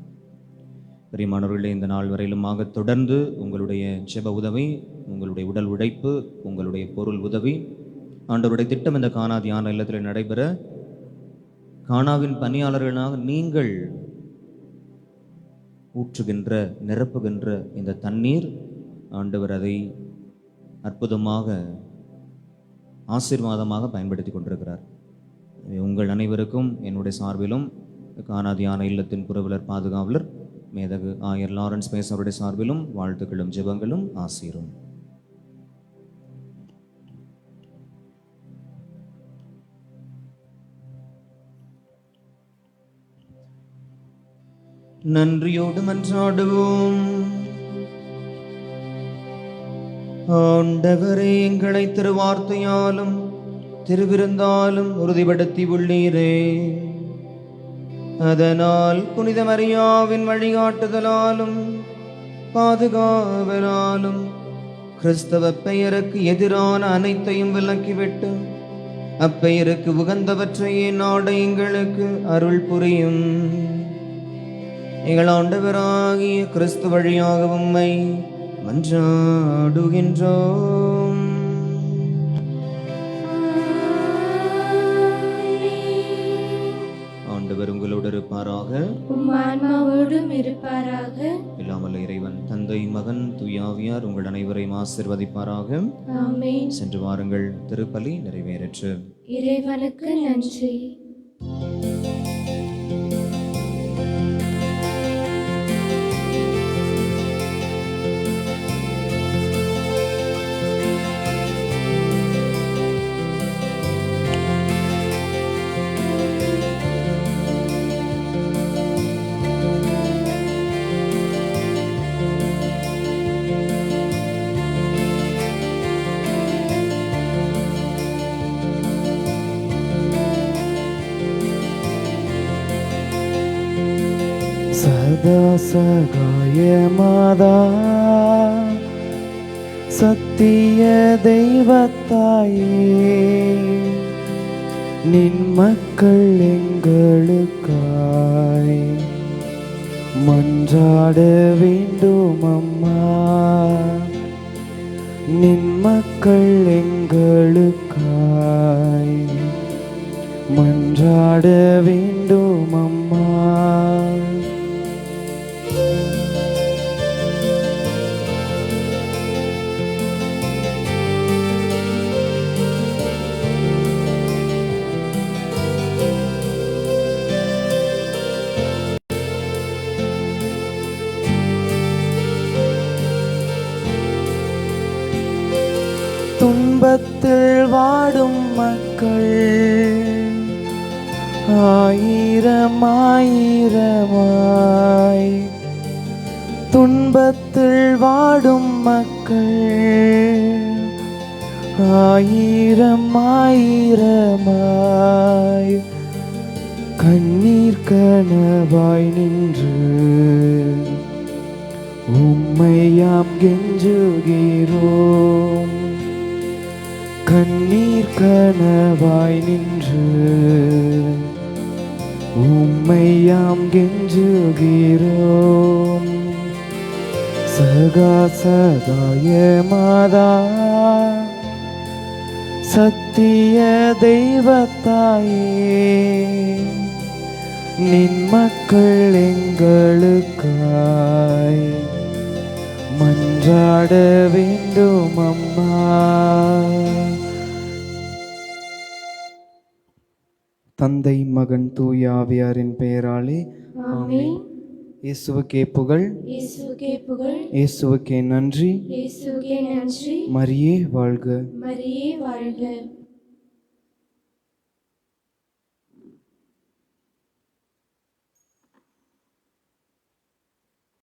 பிரியமானவர்களே, இந்த நாள் வரையிலுமாக தொடர்ந்து உங்களுடைய ஜெப உதவி, உங்களுடைய உடல் உழைப்பு, உங்களுடைய பொருள் உதவி, ஆண்டவருடைய திட்டம் இந்த கானா தியான இல்லத்தில் நடைபெற கானாவின் பணியாளர்களாக நீங்கள் ஊற்றுகின்ற நிரப்புகின்ற இந்த தண்ணீர், ஆண்டவர் அதை அற்புதமாக ஆசீர்வாதமாக பயன்படுத்தி கொண்டிருக்கிறார். உங்கள் அனைவருக்கும் என்னுடைய சார்பிலும் கானா தியான இல்லத்தின் புரவலர் பாதுகாவலர் மேதகு ஆயர் லாரன்ஸ் மேஸ் அவருடைய சார்பிலும் வாழ்த்துக்களும் ஜெபங்களும் ஆசீரும். நன்றியோடு மன்றாடுவோம். ஆண்டவரே, எங்களை திருவார்த்தையாலும் திருவிருந்தாலும் உறுதிப்படுத்தி உள்ளீரே. அதனால் புனித மரியாவின் வழிகாட்டுதலாலும் பாதுகாவலாலும் கிறிஸ்தவ பெயருக்கு எதிரான அனைத்தையும் விலக்கிவிட்டு அப்பெயருக்கு உகந்தவற்றையே நாட எங்களுக்கு அருள் புரியும். எங்கள் ஆண்டவராகிய கிறிஸ்து வழியாக உம்மை மன்றாடுகின்றோம். ஆண்டவர் உங்களோடு இருப்பாராக, உம் ஆன்மாவோடும் இருப்பாராக. இல்லாமல் இறைவன் தந்தை, மகன், தூயாவியார் உங்கள் அனைவரையும் ஆசீர்வதிப்பாராக. ஆமென். சென்று வாருங்கள், திருப்பலி நிறைவேறற்று. இறைவனுக்கு நன்றி. சதா சகாயமாதா சத்திய தெய்வத்தாயே, நின் மக்கள் எங்களுக்காய் மன்றாட வேண்டும் அம்மா. நின் மக்கள் எங்களுக்காய் மன்றாட வேண்டும் அம்மா. துன்பத்தில் வாடும் மக்கள் ஆயிரம் ஆயிரமாய், துன்பத்தில் வாடும் மக்கள் ஆயிரம் ஆயிரமாய், கண்ணீர் கனவாய் நின்று உம்மையாம் கெஞ்சுகிறோம். கண்ணீர் கனவாய் நின்று உம்மையாம் கெஞ்சுகிறோம். சகா சகாயமாதா சத்திய தெய்வத்தாயே, நின் மக்கள் எங்களுக்காய் மன்றாட வேண்டும் அம்மா. தந்தை, மகன், தூய ஆவியாரின் பெயராலே ஆமென். இயேசுவுக்கே புகழ், இயேசுவுக்கே புகழ், இயேசுவுக்கே நன்றி. இயேசுவுக்கே நன்றி. மரியே வாழ்க. மரியே வாழ்க.